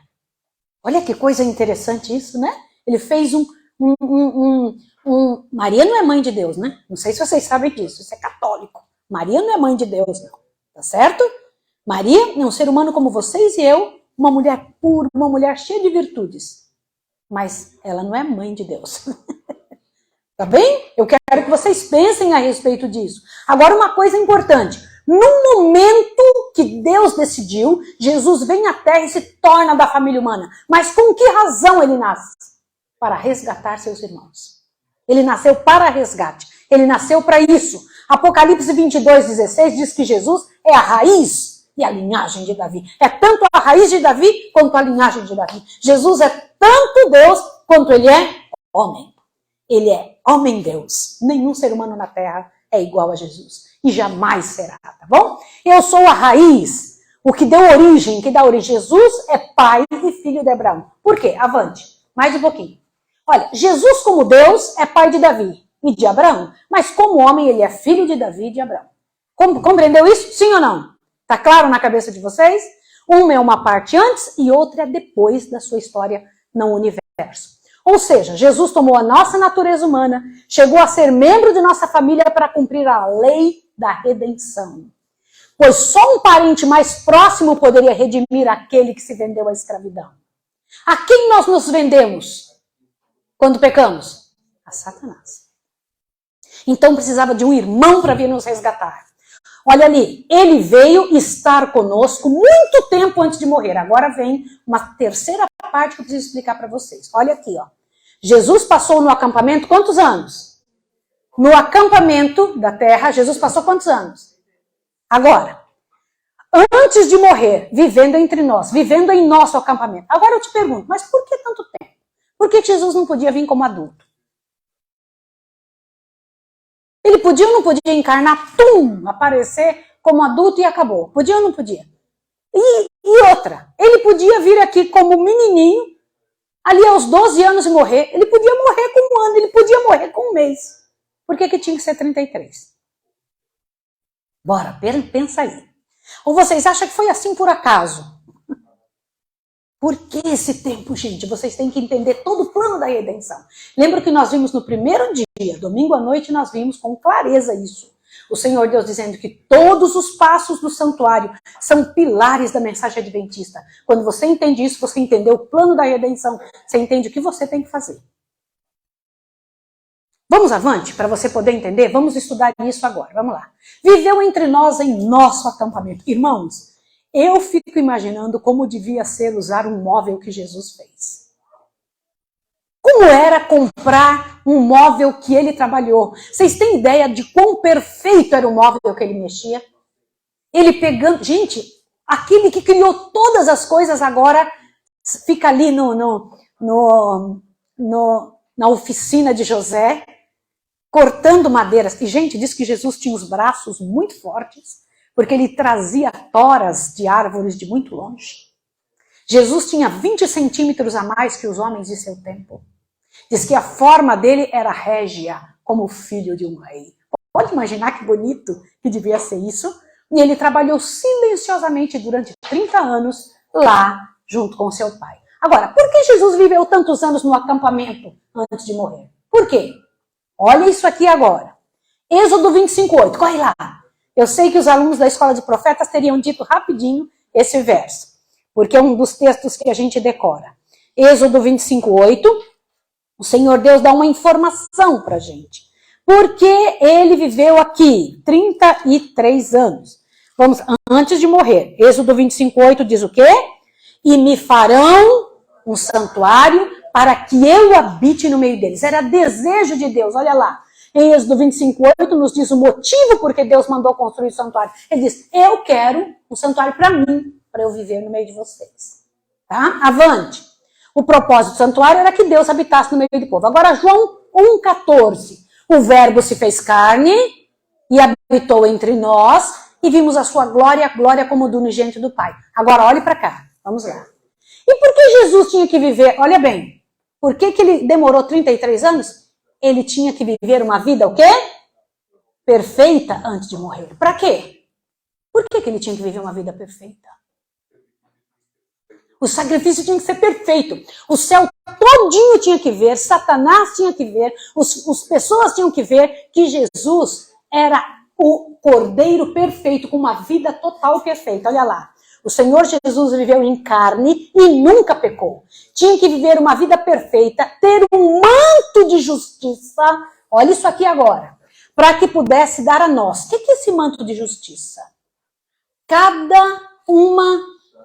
Olha que coisa interessante isso, né? Ele fez Maria não é mãe de Deus, né? Não sei se vocês sabem disso, isso é católico. Maria não é mãe de Deus, não. Tá certo? Maria é um ser humano como vocês e eu, uma mulher pura, uma mulher cheia de virtudes. Mas ela não é mãe de Deus. Tá bem? Eu quero que vocês pensem a respeito disso. Agora, uma coisa importante. No momento que Deus decidiu, Jesus vem à Terra e se torna da família humana. Mas com que razão ele nasce? Para resgatar seus irmãos. Ele nasceu para resgate. Ele nasceu para isso. Apocalipse 22:16 diz que Jesus é a raiz e a linhagem de Davi. É tanto a raiz de Davi quanto a linhagem de Davi. Jesus é tanto Deus quanto ele é homem. Ele é homem-deus. Nenhum ser humano na Terra é igual a Jesus. E jamais será, tá bom? Eu sou a raiz, o que deu origem, que dá origem. Jesus é pai e filho de Abraão. Por quê? Avante. Mais um pouquinho. Olha, Jesus como Deus é pai de Davi e de Abraão. Mas como homem, ele é filho de Davi e de Abraão. Compreendeu isso? Sim ou não? Tá claro na cabeça de vocês? Uma é uma parte antes e outra é depois da sua história no universo. Ou seja, Jesus tomou a nossa natureza humana, chegou a ser membro de nossa família para cumprir a lei da redenção. Pois só um parente mais próximo poderia redimir aquele que se vendeu à escravidão. A quem nós nos vendemos quando pecamos? A Satanás. Então precisava de um irmão para vir nos resgatar. Olha ali, ele veio estar conosco muito tempo antes de morrer. Agora vem uma terceira parte que eu preciso explicar para vocês. Olha aqui, ó. Jesus passou no acampamento quantos anos? No acampamento da terra, Jesus passou quantos anos? Agora, antes de morrer, vivendo entre nós, vivendo em nosso acampamento. Agora eu te pergunto, mas por que tanto tempo? Por que Jesus não podia vir como adulto? Ele podia ou não podia encarnar, aparecer como adulto e acabou? Podia ou não podia? E outra, ele podia vir aqui como menininho, ali aos 12 anos e morrer. Ele podia morrer com 1 ano, ele podia morrer com 1 mês. Por que tinha que ser 33? Bora, pensa aí. Ou vocês acham que foi assim por acaso? Por que esse tempo, gente? Vocês têm que entender todo o plano da redenção. Lembra que nós vimos no primeiro dia, domingo à noite, nós vimos com clareza isso. O Senhor Deus dizendo que todos os passos do santuário são pilares da mensagem adventista. Quando você entende isso, você entendeu o plano da redenção. Você entende o que você tem que fazer. Vamos avante, para você poder entender? Vamos estudar isso agora. Vamos lá. Viveu entre nós em nosso acampamento. Irmãos, eu fico imaginando como devia ser usar um móvel que Jesus fez. Como era comprar um móvel que ele trabalhou? Vocês têm ideia de quão perfeito era o móvel que ele mexia? Ele pegando... Gente, aquele que criou todas as coisas agora fica ali na oficina de José, cortando madeiras. E, gente, diz que Jesus tinha os braços muito fortes, porque ele trazia toras de árvores de muito longe. Jesus tinha 20 centímetros a mais que os homens de seu tempo. Diz que a forma dele era régia, como o filho de um rei. Pode imaginar que bonito que devia ser isso? E ele trabalhou silenciosamente durante 30 anos lá, junto com seu pai. Agora, por que Jesus viveu tantos anos no acampamento antes de morrer? Por quê? Olha isso aqui agora. Êxodo 25:8, corre lá. Eu sei que os alunos da Escola de Profetas teriam dito rapidinho esse verso, porque é um dos textos que a gente decora. Êxodo 25:8, o Senhor Deus dá uma informação pra gente. Porque ele viveu aqui 33 anos. Vamos, antes de morrer. Êxodo 25:8 diz o quê? E me farão um santuário para que eu habite no meio deles. Era desejo de Deus, olha lá. Em Êxodo 25:8 nos diz o motivo por que Deus mandou construir o santuário. Ele diz, eu quero um santuário para mim, para eu viver no meio de vocês. Tá? Avante. O propósito do santuário era que Deus habitasse no meio do povo. Agora, João 1,14. O verbo se fez carne e habitou entre nós e vimos a sua glória, a glória como do unigênito do Pai. Agora, olhe para cá. Vamos lá. E por que Jesus tinha que viver? Olha bem. Por que ele demorou 33 anos? Ele tinha que viver uma vida, o quê? Perfeita antes de morrer. Para quê? Por que ele tinha que viver uma vida perfeita? O sacrifício tinha que ser perfeito. O céu todinho tinha que ver, Satanás tinha que ver, as pessoas tinham que ver que Jesus era o Cordeiro perfeito, com uma vida total perfeita. Olha lá. O Senhor Jesus viveu em carne e nunca pecou. Tinha que viver uma vida perfeita, ter um manto de justiça. Olha isso aqui agora. Para que pudesse dar a nós. O que é esse manto de justiça? Cada uma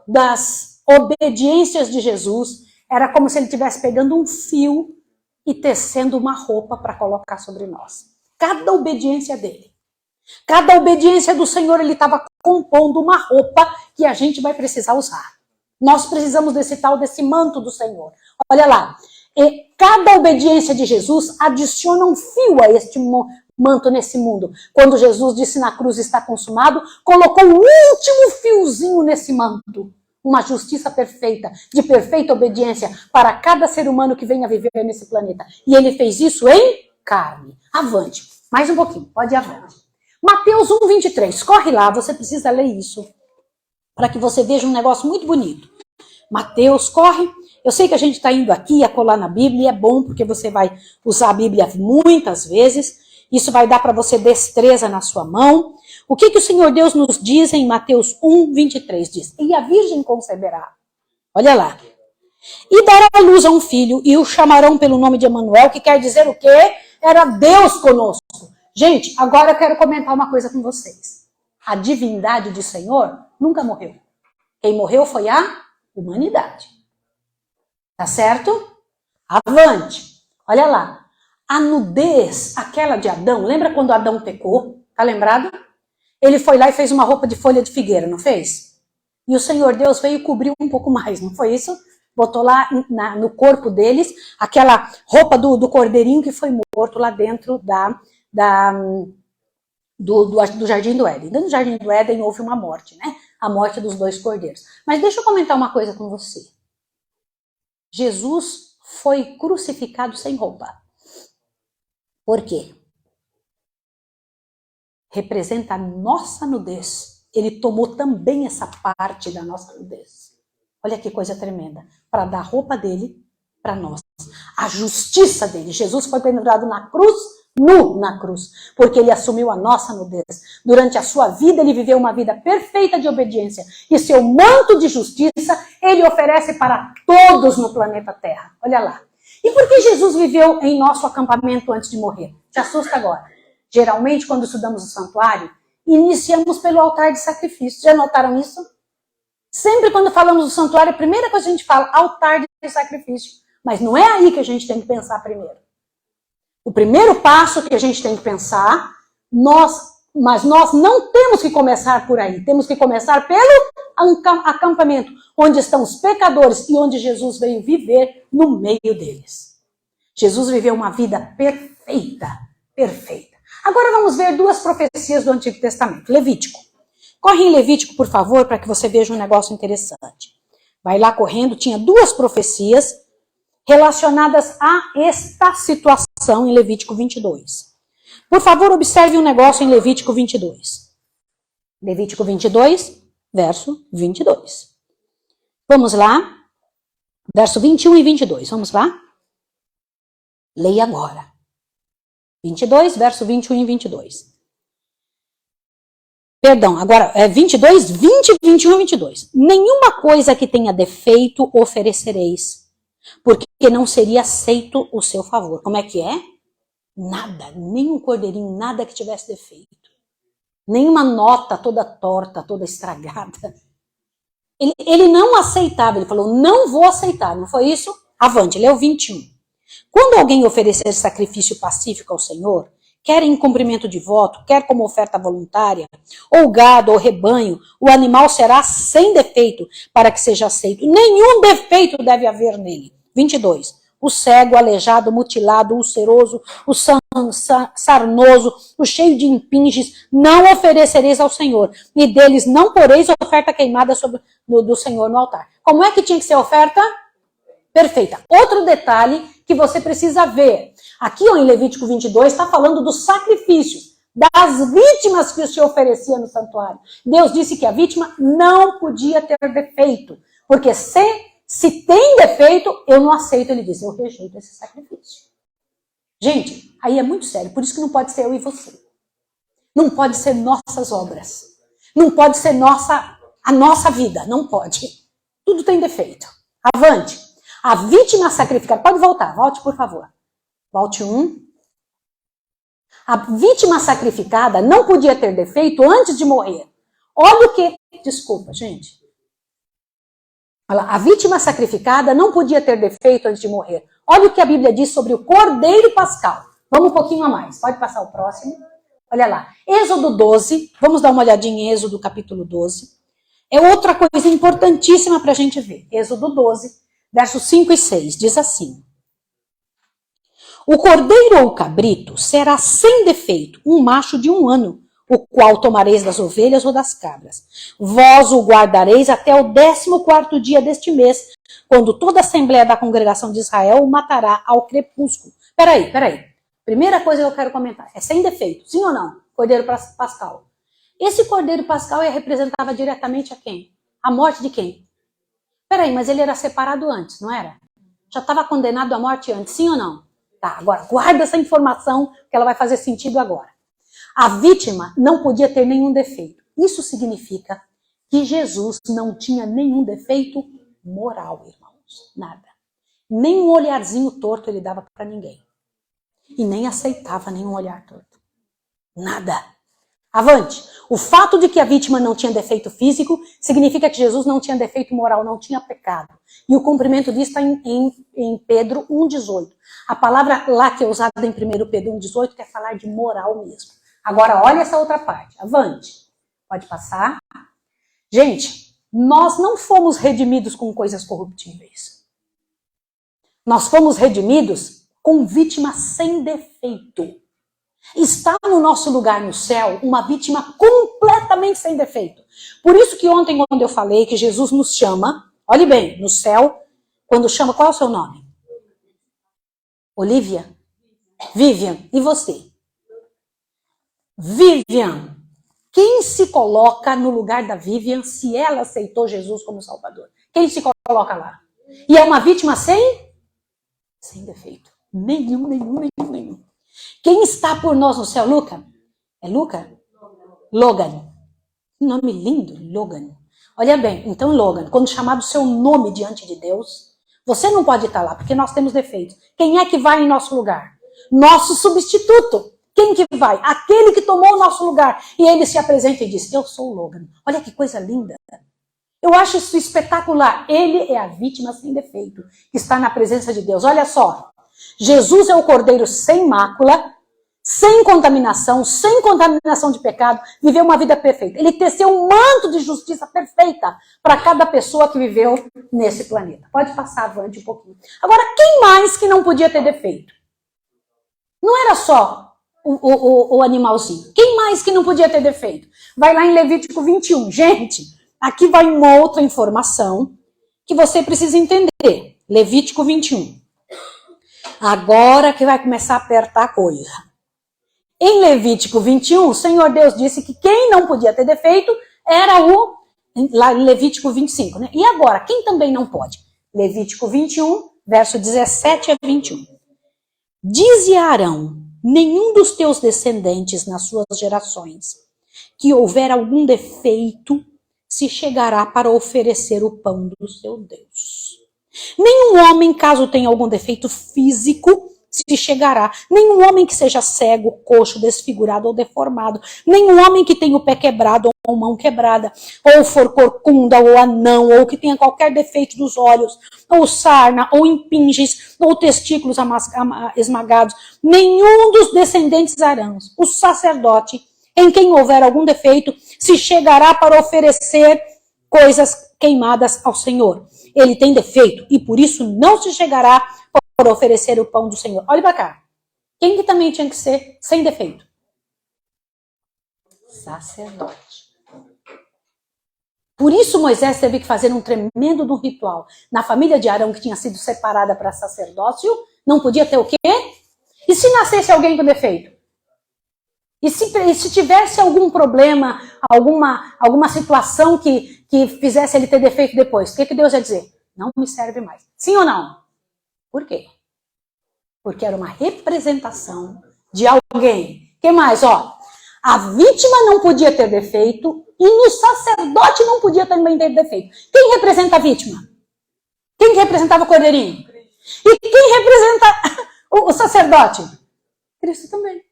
das obediências de Jesus era como se ele estivesse pegando um fio e tecendo uma roupa para colocar sobre nós. Cada obediência dele. Cada obediência do Senhor, ele estava compondo uma roupa que a gente vai precisar usar. Nós precisamos desse manto do Senhor. Olha lá. E cada obediência de Jesus adiciona um fio a este manto nesse mundo. Quando Jesus disse na cruz está consumado, colocou o último fiozinho nesse manto. Uma justiça perfeita, de perfeita obediência para cada ser humano que venha viver nesse planeta. E ele fez isso em carne. Avante. Mais um pouquinho. Pode ir avante. Mateus 1:23, corre lá, você precisa ler isso, para que você veja um negócio muito bonito. Mateus, corre, eu sei que a gente está indo aqui a colar na Bíblia, e é bom porque você vai usar a Bíblia muitas vezes, isso vai dar para você destreza na sua mão. O que o Senhor Deus nos diz em Mateus 1:23? Diz, e a virgem conceberá, olha lá, e dará à luz a um filho, e o chamarão pelo nome de Emanuel, que quer dizer o quê? Era Deus conosco. Gente, agora eu quero comentar uma coisa com vocês. A divindade do Senhor nunca morreu. Quem morreu foi a humanidade. Tá certo? Avante. Olha lá. A nudez, aquela de Adão, lembra quando Adão pecou? Tá lembrado? Ele foi lá e fez uma roupa de folha de figueira, não fez? E o Senhor Deus veio e cobriu um pouco mais, não foi isso? Botou lá no corpo deles aquela roupa do cordeirinho que foi morto lá dentro do Jardim do Éden. Dentro do Jardim do Éden houve uma morte, né? A morte dos 2 cordeiros. Mas deixa eu comentar uma coisa com você. Jesus foi crucificado sem roupa. Por quê? Representa a nossa nudez ele tomou também essa parte da nossa nudez. Olha que coisa tremenda. Para dar a roupa dele para nós. A justiça dele. Jesus foi pendurado na cruz, nu na cruz, porque ele assumiu a nossa nudez. Durante a sua vida, ele viveu uma vida perfeita de obediência. E seu manto de justiça, ele oferece para todos no planeta Terra. Olha lá. E por que Jesus viveu em nosso acampamento antes de morrer? Te assusta agora. Geralmente, quando estudamos o santuário, iniciamos pelo altar de sacrifício. Já notaram isso? Sempre quando falamos do santuário, a primeira coisa que a gente fala, altar de sacrifício. Mas não é aí que a gente tem que pensar primeiro. O primeiro passo que a gente tem que pensar, mas nós não temos que começar por aí. Temos que começar pelo acampamento, onde estão os pecadores e onde Jesus veio viver no meio deles. Jesus viveu uma vida perfeita, perfeita. Agora vamos ver duas profecias do Antigo Testamento. Levítico. Corre em Levítico, por favor, para que você veja um negócio interessante. Vai lá correndo, tinha duas profecias relacionadas a esta situação em Levítico 22. Por favor, observe um negócio em Levítico 22. Levítico 22, verso 22. Vamos lá. Verso 21 e 22. Vamos lá? Leia agora. 22, verso 21 e 22. Perdão, agora é 22, 20, 21 e 22. Nenhuma coisa que tenha defeito oferecereis, porque não seria aceito o seu favor. Como é que é? Nada, nenhum cordeirinho, nada que tivesse defeito. Nenhuma nota toda torta, toda estragada. Ele não aceitava, ele falou, não vou aceitar, não foi isso? Avante, leu 21. Quando alguém oferecer sacrifício pacífico ao Senhor, quer em cumprimento de voto, quer como oferta voluntária, ou gado ou rebanho, o animal será sem defeito para que seja aceito. Nenhum defeito deve haver nele. 22. O cego, o aleijado, o mutilado, o ulceroso, o sarnoso, o cheio de impinges, não oferecereis ao Senhor, e deles não poreis oferta queimada do Senhor no altar. Como é que tinha que ser a oferta? Perfeita. Outro detalhe que você precisa ver. Aqui, ó, em Levítico 22, está falando dos sacrifícios, das vítimas que se oferecia no santuário. Deus disse que a vítima não podia ter defeito, porque se tem defeito, eu não aceito. Ele disse, eu rejeito esse sacrifício. Gente, aí é muito sério. Por isso que não pode ser eu e você. Não pode ser nossas obras. Não pode ser a nossa vida. Não pode. Tudo tem defeito. Avante. A vítima sacrificada... Pode voltar. Volte, por favor. Volte 1. A vítima sacrificada não podia ter defeito antes de morrer. Olha o que... Desculpa, gente. Olha lá, a vítima sacrificada não podia ter defeito antes de morrer. Olha o que a Bíblia diz sobre o Cordeiro Pascal. Vamos um pouquinho a mais. Pode passar o próximo. Olha lá. Êxodo 12. Vamos dar uma olhadinha em Êxodo capítulo 12. É outra coisa importantíssima para a gente ver. Êxodo 12, versos 5 e 6. Diz assim. O cordeiro ou o cabrito será sem defeito, um macho de 1 ano, o qual tomareis das ovelhas ou das cabras. Vós o guardareis até o 14º dia deste mês, quando toda a assembleia da congregação de Israel o matará ao crepúsculo. Peraí. Primeira coisa que eu quero comentar, é sem defeito, sim ou não? Cordeiro pascal. Esse cordeiro pascal representava diretamente a quem? A morte de quem? Peraí, mas ele era separado antes, não era? Já estava condenado à morte antes, sim ou não? Tá, agora guarda essa informação que ela vai fazer sentido agora. A vítima não podia ter nenhum defeito. Isso significa que Jesus não tinha nenhum defeito moral, irmãos. Nada. Nem um olharzinho torto ele dava para ninguém. E nem aceitava nenhum olhar torto. Nada. Avante. O fato de que a vítima não tinha defeito físico significa que Jesus não tinha defeito moral, não tinha pecado. E o cumprimento disso está em Pedro 1,18. A palavra lá que é usada em 1 Pedro 1,18 quer falar de moral mesmo. Agora, olha essa outra parte. Avante. Pode passar. Gente, nós não fomos redimidos com coisas corruptíveis. Nós fomos redimidos com vítima sem defeito. Está no nosso lugar no céu uma vítima completamente sem defeito. Por isso que ontem, quando eu falei que Jesus nos chama, olhe bem, no céu, quando chama, qual é o seu nome? Olivia? Vivian. E você? Vivian. Quem se coloca no lugar da Vivian se ela aceitou Jesus como Salvador? Quem se coloca lá? E é uma vítima sem defeito. Nenhum. Quem está por nós no céu, Luca? É Luca? Logan. Que nome lindo, Logan. Olha bem, então Logan, quando chamado seu nome diante de Deus, você não pode estar lá, porque nós temos defeitos. Quem é que vai em nosso lugar? Nosso substituto. Quem que vai? Aquele que tomou o nosso lugar. E ele se apresenta e diz, eu sou o Logan. Olha que coisa linda. Eu acho isso espetacular. Ele é a vítima sem defeito, que está na presença de Deus. Olha só. Jesus é o cordeiro sem mácula, sem contaminação de pecado, viveu uma vida perfeita. Ele teceu um manto de justiça perfeita para cada pessoa que viveu nesse planeta. Pode passar avante um pouquinho. Agora, quem mais que não podia ter defeito? Não era só o animalzinho. Quem mais que não podia ter defeito? Vai lá em Levítico 21. Gente, aqui vai uma outra informação que você precisa entender. Levítico 21. Agora que vai começar a apertar a coisa. Em Levítico 21, o Senhor Deus disse que quem não podia ter defeito era lá em Levítico 25, né? E agora, quem também não pode? Levítico 21, verso 17 a 21. Dize a Arão, nenhum dos teus descendentes nas suas gerações, que houver algum defeito, se chegará para oferecer o pão do seu Deus. Nenhum homem, caso tenha algum defeito físico, se chegará. Nenhum homem que seja cego, coxo, desfigurado ou deformado. Nenhum homem que tenha o pé quebrado ou mão quebrada, ou for corcunda ou anão, ou que tenha qualquer defeito dos olhos, ou sarna, ou impinges, ou testículos esmagados. Nenhum dos descendentes Arãos, o sacerdote, em quem houver algum defeito, se chegará para oferecer coisas queimadas ao Senhor. Ele tem defeito e por isso não se chegará para oferecer o pão do Senhor. Olha para cá. Quem que também tinha que ser sem defeito? Sacerdote. Por isso Moisés teve que fazer um tremendo ritual. Na família de Arão, que tinha sido separada para sacerdócio, não podia ter o quê? E se nascesse alguém com defeito? E se tivesse algum problema, alguma situação que fizesse ele ter defeito depois, o que Deus ia dizer? Não me serve mais. Sim ou não? Por quê? Porque era uma representação de alguém. O que mais? Ó, a vítima não podia ter defeito e no sacerdote não podia também ter defeito. Quem representa a vítima? Quem que representava o cordeirinho? E quem representa o sacerdote? Cristo também.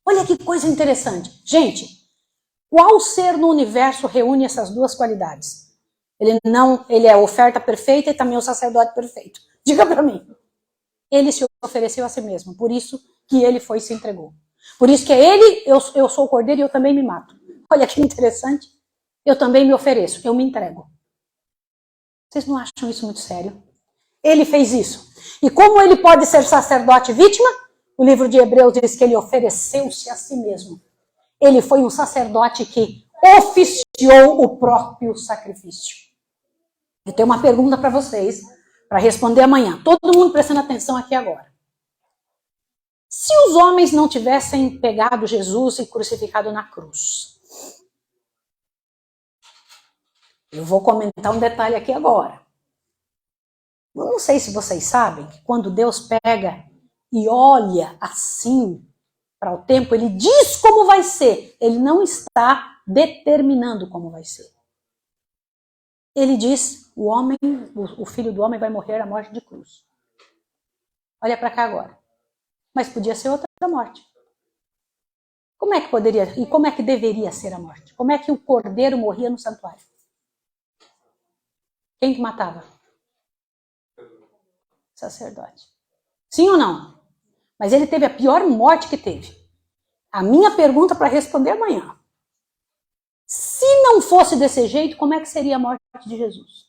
Olha que coisa interessante. Gente, qual ser no universo reúne essas duas qualidades? Ele é a oferta perfeita e também o sacerdote perfeito. Diga para mim. Ele se ofereceu a si mesmo. Por isso que ele foi e se entregou. Por isso que é ele, eu sou o cordeiro e eu também me mato. Olha que interessante. Eu também me ofereço, eu me entrego. Vocês não acham isso muito sério? Ele fez isso. E como ele pode ser sacerdote vítima? O livro de Hebreus diz que ele ofereceu-se a si mesmo. Ele foi um sacerdote que oficiou o próprio sacrifício. Eu tenho uma pergunta para vocês, para responder amanhã. Todo mundo prestando atenção aqui agora. Se os homens não tivessem pegado Jesus e crucificado na cruz, eu vou comentar um detalhe aqui agora. Eu não sei se vocês sabem que quando Deus pega e olha assim para o tempo, ele diz como vai ser. Ele não está determinando como vai ser. Ele diz, o filho do homem vai morrer a morte de cruz. Olha para cá agora. Mas podia ser outra morte. Como é que poderia, e como é que deveria ser a morte? Como é que o cordeiro morria no santuário? Quem que matava? Sacerdote. Sim ou não? Mas ele teve a pior morte que teve. A minha pergunta para responder amanhã. Se não fosse desse jeito, como é que seria a morte de Jesus?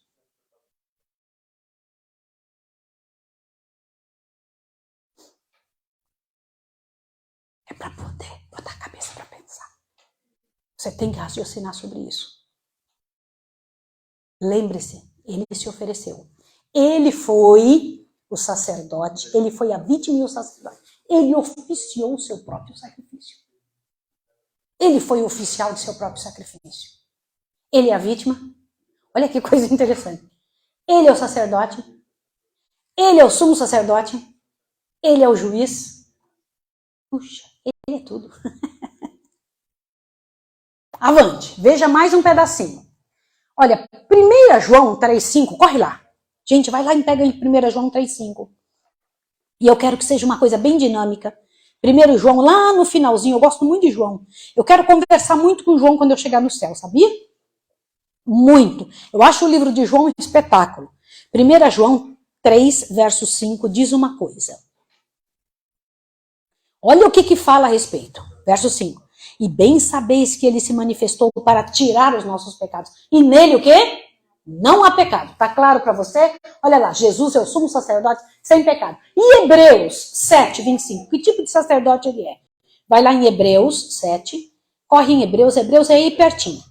É para poder botar a cabeça para pensar. Você tem que raciocinar sobre isso. Lembre-se, ele se ofereceu. Ele foi o sacerdote, ele foi a vítima e o sacerdote. Ele oficiou o seu próprio sacrifício. Ele foi o oficial de seu próprio sacrifício. Ele é a vítima. Olha que coisa interessante. Ele é o sacerdote. Ele é o sumo sacerdote. Ele é o juiz. Puxa, ele é tudo. Avante, veja mais um pedacinho. Olha, 1 João 3,5, corre lá. Gente, vai lá e pega em 1 João 3,5. E eu quero que seja uma coisa bem dinâmica. 1 João, lá no finalzinho, eu gosto muito de João. Eu quero conversar muito com João quando eu chegar no céu, sabia? Muito. Eu acho o livro de João um espetáculo. 1 João 3, verso 5, diz uma coisa. Olha o que fala a respeito. Verso 5. E bem sabeis que ele se manifestou para tirar os nossos pecados. E nele o quê? Não há pecado. Tá claro para você? Olha lá, Jesus é o sumo sacerdote sem pecado. E Hebreus 7, 25. Que tipo de sacerdote ele é? Vai lá em Hebreus 7. Corre em Hebreus. Hebreus é aí pertinho.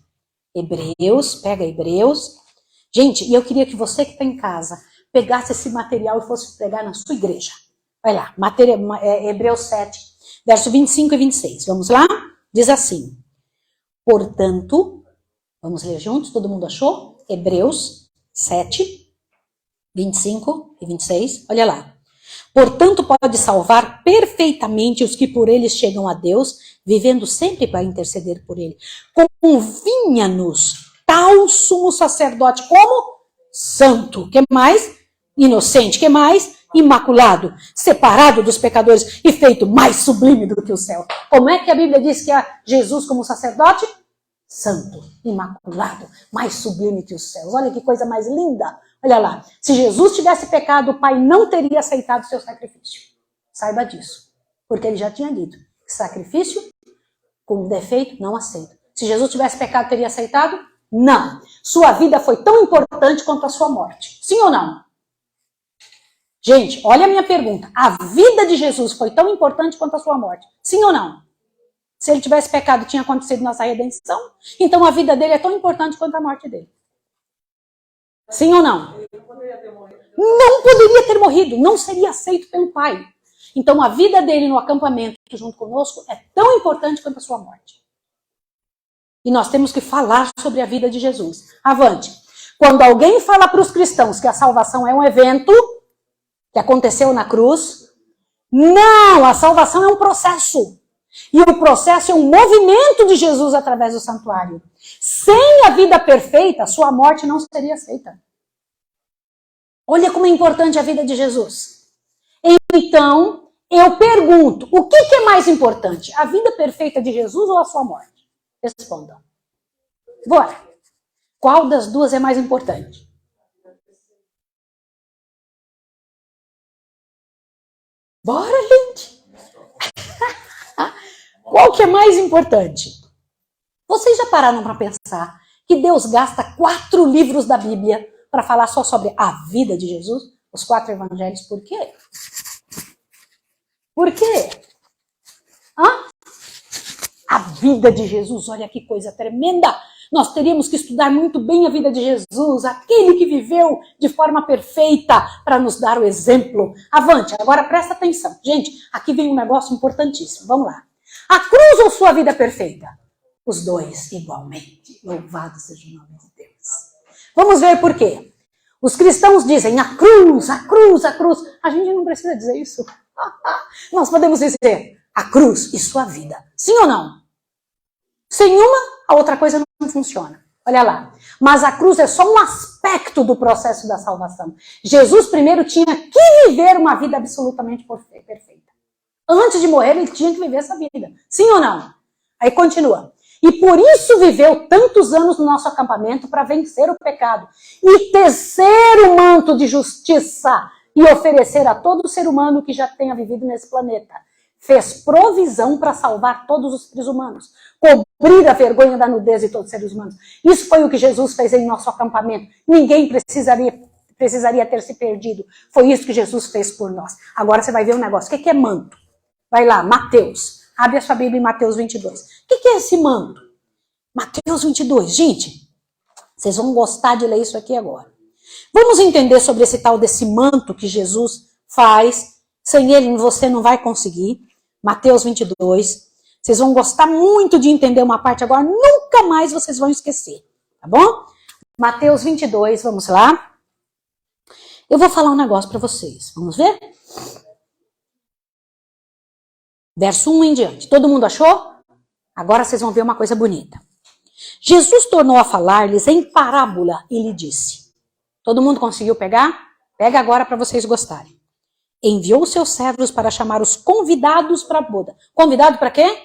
Hebreus, pega Hebreus. Gente, e eu queria que você que está em casa pegasse esse material e fosse pregar na sua igreja. Vai lá, Hebreus 7, verso 25 e 26. Vamos lá? Diz assim. Portanto, vamos ler juntos, todo mundo achou? Hebreus 7, 25 e 26. Olha lá. Portanto, pode salvar perfeitamente os que por eles chegam a Deus, vivendo sempre para interceder por ele. Convinha-nos tal sumo sacerdote como santo. Que mais? Inocente. Que mais? Imaculado, separado dos pecadores e feito mais sublime do que o céu. Como é que a Bíblia diz que há Jesus como sacerdote? Santo, imaculado, mais sublime que os céus. Olha que coisa mais linda. Olha lá, se Jesus tivesse pecado, o Pai não teria aceitado o seu sacrifício. Saiba disso, porque ele já tinha dito que sacrifício com defeito não aceita. Se Jesus tivesse pecado, teria aceitado? Não. Sua vida foi tão importante quanto a sua morte. Sim ou não? Gente, olha a minha pergunta. A vida de Jesus foi tão importante quanto a sua morte? Sim ou não? Se ele tivesse pecado, tinha acontecido nossa redenção? Então a vida dele é tão importante quanto a morte dele. Sim ou não? Não poderia ter morrido. Não seria aceito pelo Pai. Então a vida dele no acampamento junto conosco é tão importante quanto a sua morte. E nós temos que falar sobre a vida de Jesus. Avante. Quando alguém fala para os cristãos que a salvação é um evento que aconteceu na cruz, não, a salvação é um processo. E o processo é um movimento de Jesus através do santuário. Sem a vida perfeita, sua morte não seria aceita. Olha como é importante a vida de Jesus. Então, eu pergunto, o que é mais importante? A vida perfeita de Jesus ou a sua morte? Respondam. Bora. Qual das duas é mais importante? Bora, gente! Qual que é mais importante? Vocês já pararam para pensar que Deus gasta 4 livros da Bíblia para falar só sobre a vida de Jesus? Os 4 evangelhos, por quê? Por quê? A vida de Jesus, olha que coisa tremenda! Nós teríamos que estudar muito bem a vida de Jesus, aquele que viveu de forma perfeita para nos dar o exemplo. Avante, agora presta atenção. Gente, aqui vem um negócio importantíssimo. Vamos lá. A cruz ou sua vida perfeita? Os dois igualmente. Louvado seja o nome de Deus. Vamos ver por quê. Os cristãos dizem a cruz, a cruz, a cruz. A gente não precisa dizer isso. Nós podemos dizer a cruz e sua vida. Sim ou não? Sem uma, a outra coisa não funciona. Olha lá. Mas a cruz é só um aspecto do processo da salvação. Jesus primeiro tinha que viver uma vida absolutamente perfeita. Antes de morrer, ele tinha que viver essa vida. Sim ou não? Aí continua. E por isso viveu tantos anos no nosso acampamento para vencer o pecado e tecer o manto de justiça e oferecer a todo ser humano que já tenha vivido nesse planeta. Fez provisão para salvar todos os seres humanos, cobrir a vergonha da nudez de todos os seres humanos. Isso foi o que Jesus fez em nosso acampamento. Ninguém precisaria ter se perdido. Foi isso que Jesus fez por nós. Agora você vai ver um negócio. O que é manto? Vai lá, Mateus. Abre a sua Bíblia em Mateus 22. O que é esse manto? Mateus 22. Gente, vocês vão gostar de ler isso aqui agora. Vamos entender sobre esse tal desse manto que Jesus faz. Sem ele você não vai conseguir. Mateus 22. Vocês vão gostar muito de entender uma parte agora, nunca mais vocês vão esquecer, tá bom? Mateus 22, vamos lá. Eu vou falar um negócio para vocês, vamos ver? Verso 1 em diante. Todo mundo achou? Agora vocês vão ver uma coisa bonita. Jesus tornou a falar-lhes em parábola e lhe disse. Todo mundo conseguiu pegar? Pega agora para vocês gostarem. Enviou seus servos para chamar os convidados para a boda. Convidado para quê?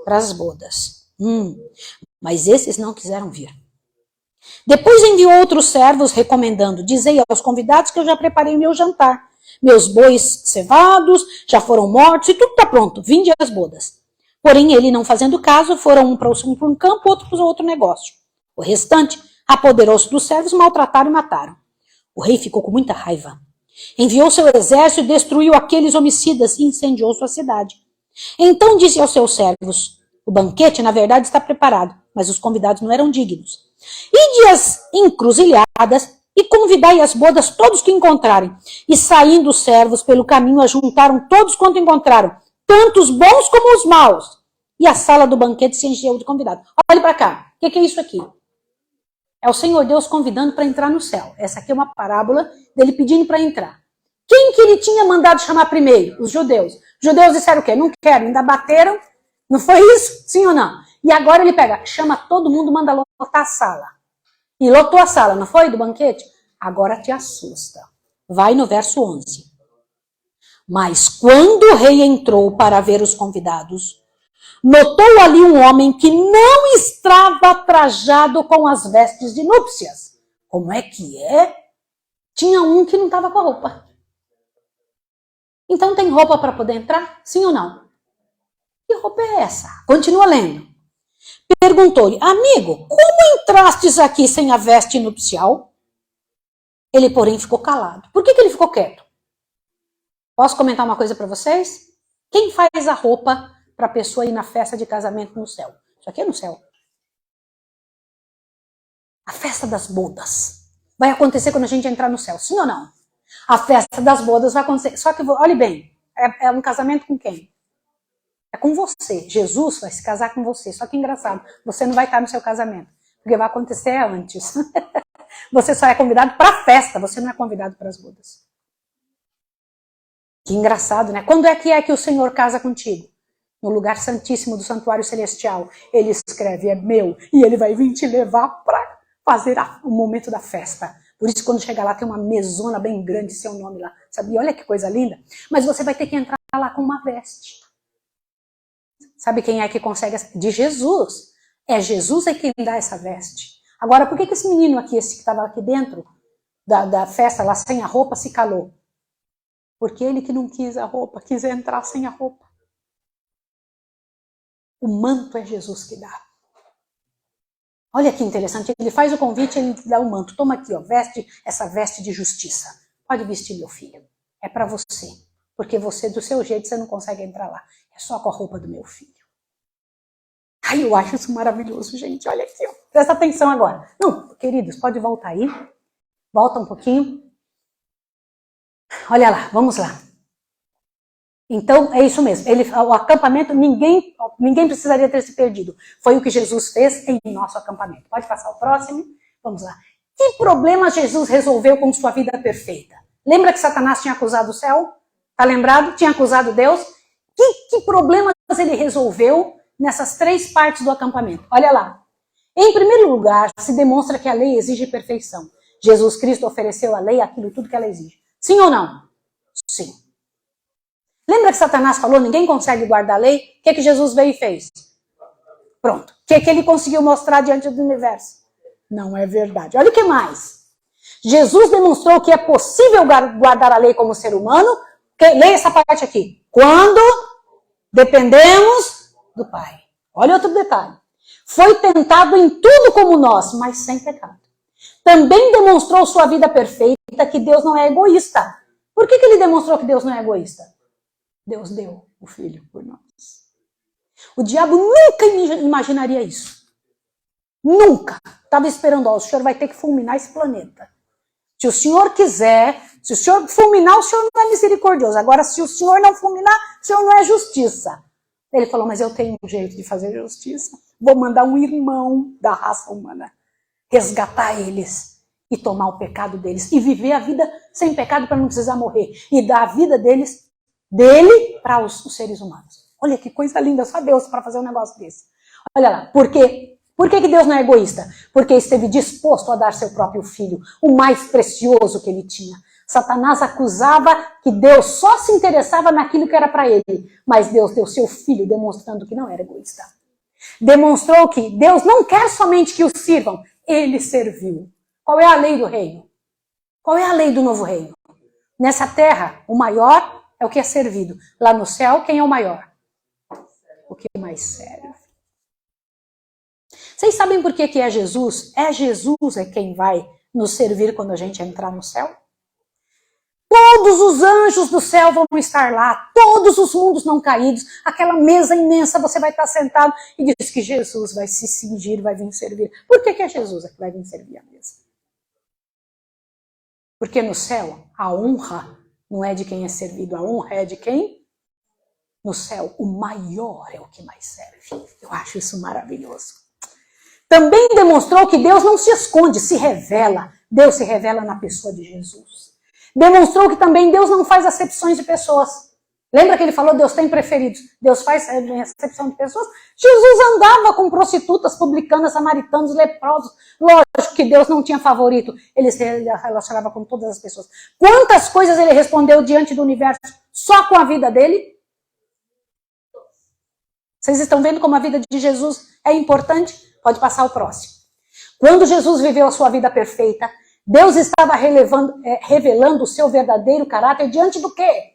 Para as bodas. Mas esses não quiseram vir. Depois enviou outros servos recomendando, dizei aos convidados que eu já preparei o meu jantar. Meus bois cevados já foram mortos e tudo está pronto. Vinde às bodas. Porém, ele não fazendo caso, foram um para um campo, outro para outro negócio. O restante apoderou-se dos servos, maltrataram e mataram. O rei ficou com muita raiva. Enviou seu exército e destruiu aqueles homicidas e incendiou sua cidade. Então disse aos seus servos, o banquete, na verdade, está preparado, mas os convidados não eram dignos. Ide às encruzilhadas e convidai às bodas todos que encontrarem. E saindo os servos pelo caminho, ajuntaram todos quanto encontraram, tanto os bons como os maus. E a sala do banquete se encheu de convidados. Olhe para cá, o que é isso aqui? É o Senhor Deus convidando para entrar no céu. Essa aqui é uma parábola dele pedindo para entrar. Quem que ele tinha mandado chamar primeiro? Os judeus. Os judeus disseram o quê? Não quero, ainda bateram. Não foi isso? Sim ou não? E agora ele pega, chama todo mundo, manda lotar a sala. E lotou a sala, não foi? Do banquete? Agora te assusta. Vai no verso 11. Mas quando o rei entrou para ver os convidados, notou ali um homem que não estava trajado com as vestes de núpcias. Como é que é? Tinha um que não estava com a roupa. Então tem roupa para poder entrar? Sim ou não? Que roupa é essa? Continua lendo. Perguntou-lhe, amigo, como entrastes aqui sem a veste nupcial? Ele, porém, ficou calado. Por que ele ficou quieto? Posso comentar uma coisa para vocês? Quem faz a roupa para a pessoa ir na festa de casamento no céu? Isso aqui é no céu. A festa das bodas vai acontecer quando a gente entrar no céu, sim ou não? A festa das bodas vai acontecer, só que, olhe bem, é um casamento com quem? É com você. Jesus vai se casar com você, só que engraçado, você não vai estar no seu casamento, porque vai acontecer antes. Você só é convidado para a festa, você não é convidado para as bodas. Que engraçado, né? Quando é que o Senhor casa contigo? No lugar santíssimo do santuário celestial. Ele escreve, é meu, e ele vai vir te levar para fazer o momento da festa. Por isso, quando chegar lá, tem uma mesona bem grande, seu nome lá. Sabe? Olha que coisa linda. Mas você vai ter que entrar lá com uma veste. Sabe quem é que consegue? De Jesus. É Jesus é quem dá essa veste. Agora, por que esse menino aqui, esse que estava aqui dentro da festa, lá sem a roupa, se calou? Porque ele que não quis a roupa, quis entrar sem a roupa. O manto é Jesus que dá. Olha que interessante, ele faz o convite, ele dá o manto. Toma aqui, ó, veste, essa veste de justiça. Pode vestir, meu filho. É para você. Porque você, do seu jeito, você não consegue entrar lá. É só com a roupa do meu filho. Ai, eu acho isso maravilhoso, gente. Olha aqui, ó. Presta atenção agora. Não, queridos, pode voltar aí. Volta um pouquinho. Olha lá, vamos lá. Então, é isso mesmo. O acampamento, ninguém precisaria ter se perdido. Foi o que Jesus fez em nosso acampamento. Pode passar o próximo? Vamos lá. Que problema Jesus resolveu com sua vida perfeita? Lembra que Satanás tinha acusado o céu? Tá lembrado? Tinha acusado Deus? Que problemas ele resolveu nessas 3 partes do acampamento? Olha lá. Em primeiro lugar, se demonstra que a lei exige perfeição. Jesus Cristo ofereceu à lei aquilo tudo que ela exige. Sim ou não? Sim. Lembra que Satanás falou, ninguém consegue guardar a lei? O que Jesus veio e fez? Pronto. O que ele conseguiu mostrar diante do universo? Não é verdade. Olha o que mais. Jesus demonstrou que é possível guardar a lei como ser humano. Leia essa parte aqui. Quando dependemos do Pai. Olha outro detalhe. Foi tentado em tudo como nós, mas sem pecado. Também demonstrou sua vida perfeita, que Deus não é egoísta. Por que ele demonstrou que Deus não é egoísta? Deus deu o Filho por nós. O diabo nunca imaginaria isso. Nunca. Estava esperando, ó, o Senhor vai ter que fulminar esse planeta. Se o Senhor quiser, se o Senhor fulminar, o Senhor não é misericordioso. Agora, se o Senhor não fulminar, o Senhor não é justiça. Ele falou, mas eu tenho um jeito de fazer justiça. Vou mandar um irmão da raça humana resgatar eles e tomar o pecado deles e viver a vida sem pecado para não precisar morrer e dar a vida dele para os seres humanos. Olha que coisa linda, só Deus para fazer um negócio desse. Olha lá, por quê? Por que Deus não é egoísta? Porque esteve disposto a dar seu próprio filho, o mais precioso que ele tinha. Satanás acusava que Deus só se interessava naquilo que era para ele, mas Deus deu seu filho, demonstrando que não era egoísta. Demonstrou que Deus não quer somente que o sirvam, ele serviu. Qual é a lei do reino? Qual é a lei do novo reino? Nessa terra, o maior é o que é servido. Lá no céu, quem é o maior? O que mais serve. Vocês sabem por que é Jesus? Jesus é quem vai nos servir quando a gente entrar no céu? Todos os anjos do céu vão estar lá, todos os mundos não caídos, aquela mesa imensa, você vai estar sentado e diz que Jesus vai se cingir, vai vir servir. Por que é Jesus que vai vir servir a mesa? Porque no céu, a honra não é de quem é servido, a honra é de quem? No céu, o maior é o que mais serve. Eu acho isso maravilhoso. Também demonstrou que Deus não se esconde, se revela. Deus se revela na pessoa de Jesus. Demonstrou que também Deus não faz acepções de pessoas. Lembra que ele falou, Deus tem preferidos. Deus faz acepção de pessoas. Jesus andava com prostitutas, publicanas, samaritanos, leprosos. Lógico que Deus não tinha favorito. Ele se relacionava com todas as pessoas. Quantas coisas ele respondeu diante do universo só com a vida dele? Vocês estão vendo como a vida de Jesus é importante? Pode passar o próximo. Quando Jesus viveu a sua vida perfeita, Deus estava revelando o seu verdadeiro caráter diante do quê?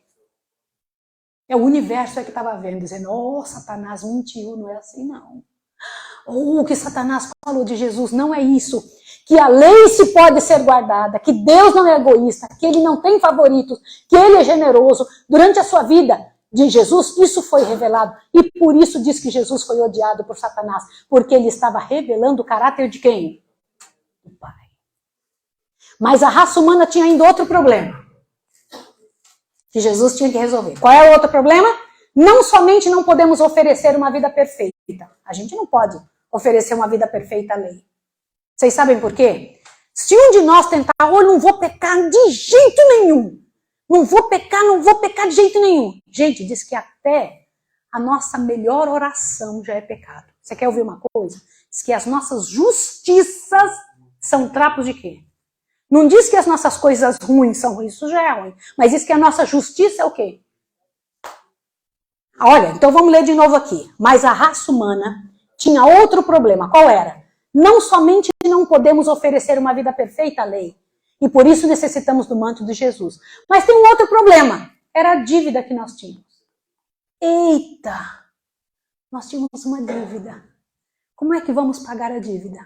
É o universo que estava vendo, dizendo, Satanás mentiu, não é assim não. O que Satanás falou de Jesus não é isso. Que a lei se pode ser guardada, que Deus não é egoísta, que ele não tem favoritos, que ele é generoso. Durante a sua vida de Jesus, isso foi revelado. E por isso diz que Jesus foi odiado por Satanás, porque ele estava revelando o caráter de quem? Do Pai. Mas a raça humana tinha ainda outro problema que Jesus tinha que resolver. Qual é o outro problema? Não somente não podemos oferecer uma vida perfeita. A gente não pode oferecer uma vida perfeita à lei. Vocês sabem por quê? Se um de nós tentar, eu não vou pecar de jeito nenhum. Não vou pecar de jeito nenhum. Gente, diz que até a nossa melhor oração já é pecado. Você quer ouvir uma coisa? Diz que as nossas justiças são trapos de quê? Não diz que as nossas coisas ruins são ruins, isso já é ruim. Mas diz que a nossa justiça é o quê? Olha, então vamos ler de novo aqui. Mas a raça humana tinha outro problema. Qual era? Não somente não podemos oferecer uma vida perfeita à lei, e por isso necessitamos do manto de Jesus. Mas tem um outro problema. Era a dívida que nós tínhamos. Eita! Nós tínhamos uma dívida. Como é que vamos pagar a dívida?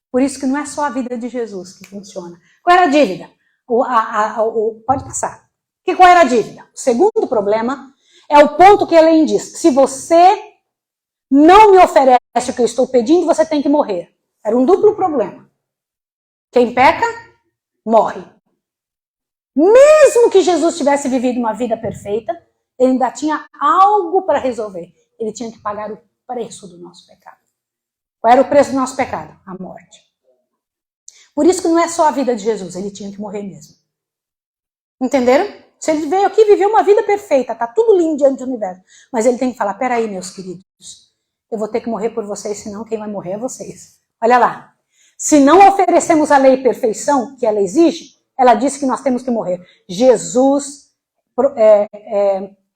Por isso que não é só a vida de Jesus que funciona. Qual era a dívida? Pode passar. Qual era a dívida? O segundo problema é o ponto que Ellen diz. Se você não me oferece o que eu estou pedindo, você tem que morrer. Era um duplo problema. Quem peca, morre. Mesmo que Jesus tivesse vivido uma vida perfeita, ele ainda tinha algo para resolver. Ele tinha que pagar o preço do nosso pecado. Qual era o preço do nosso pecado? A morte. Por isso que não é só a vida de Jesus, ele tinha que morrer mesmo. Entenderam? Se ele veio aqui e viveu uma vida perfeita, tá tudo lindo diante do universo. Mas ele tem que falar, peraí, meus queridos, eu vou ter que morrer por vocês, senão quem vai morrer é vocês. Olha lá. Se não oferecemos a lei perfeição, que ela exige, ela diz que nós temos que morrer. Jesus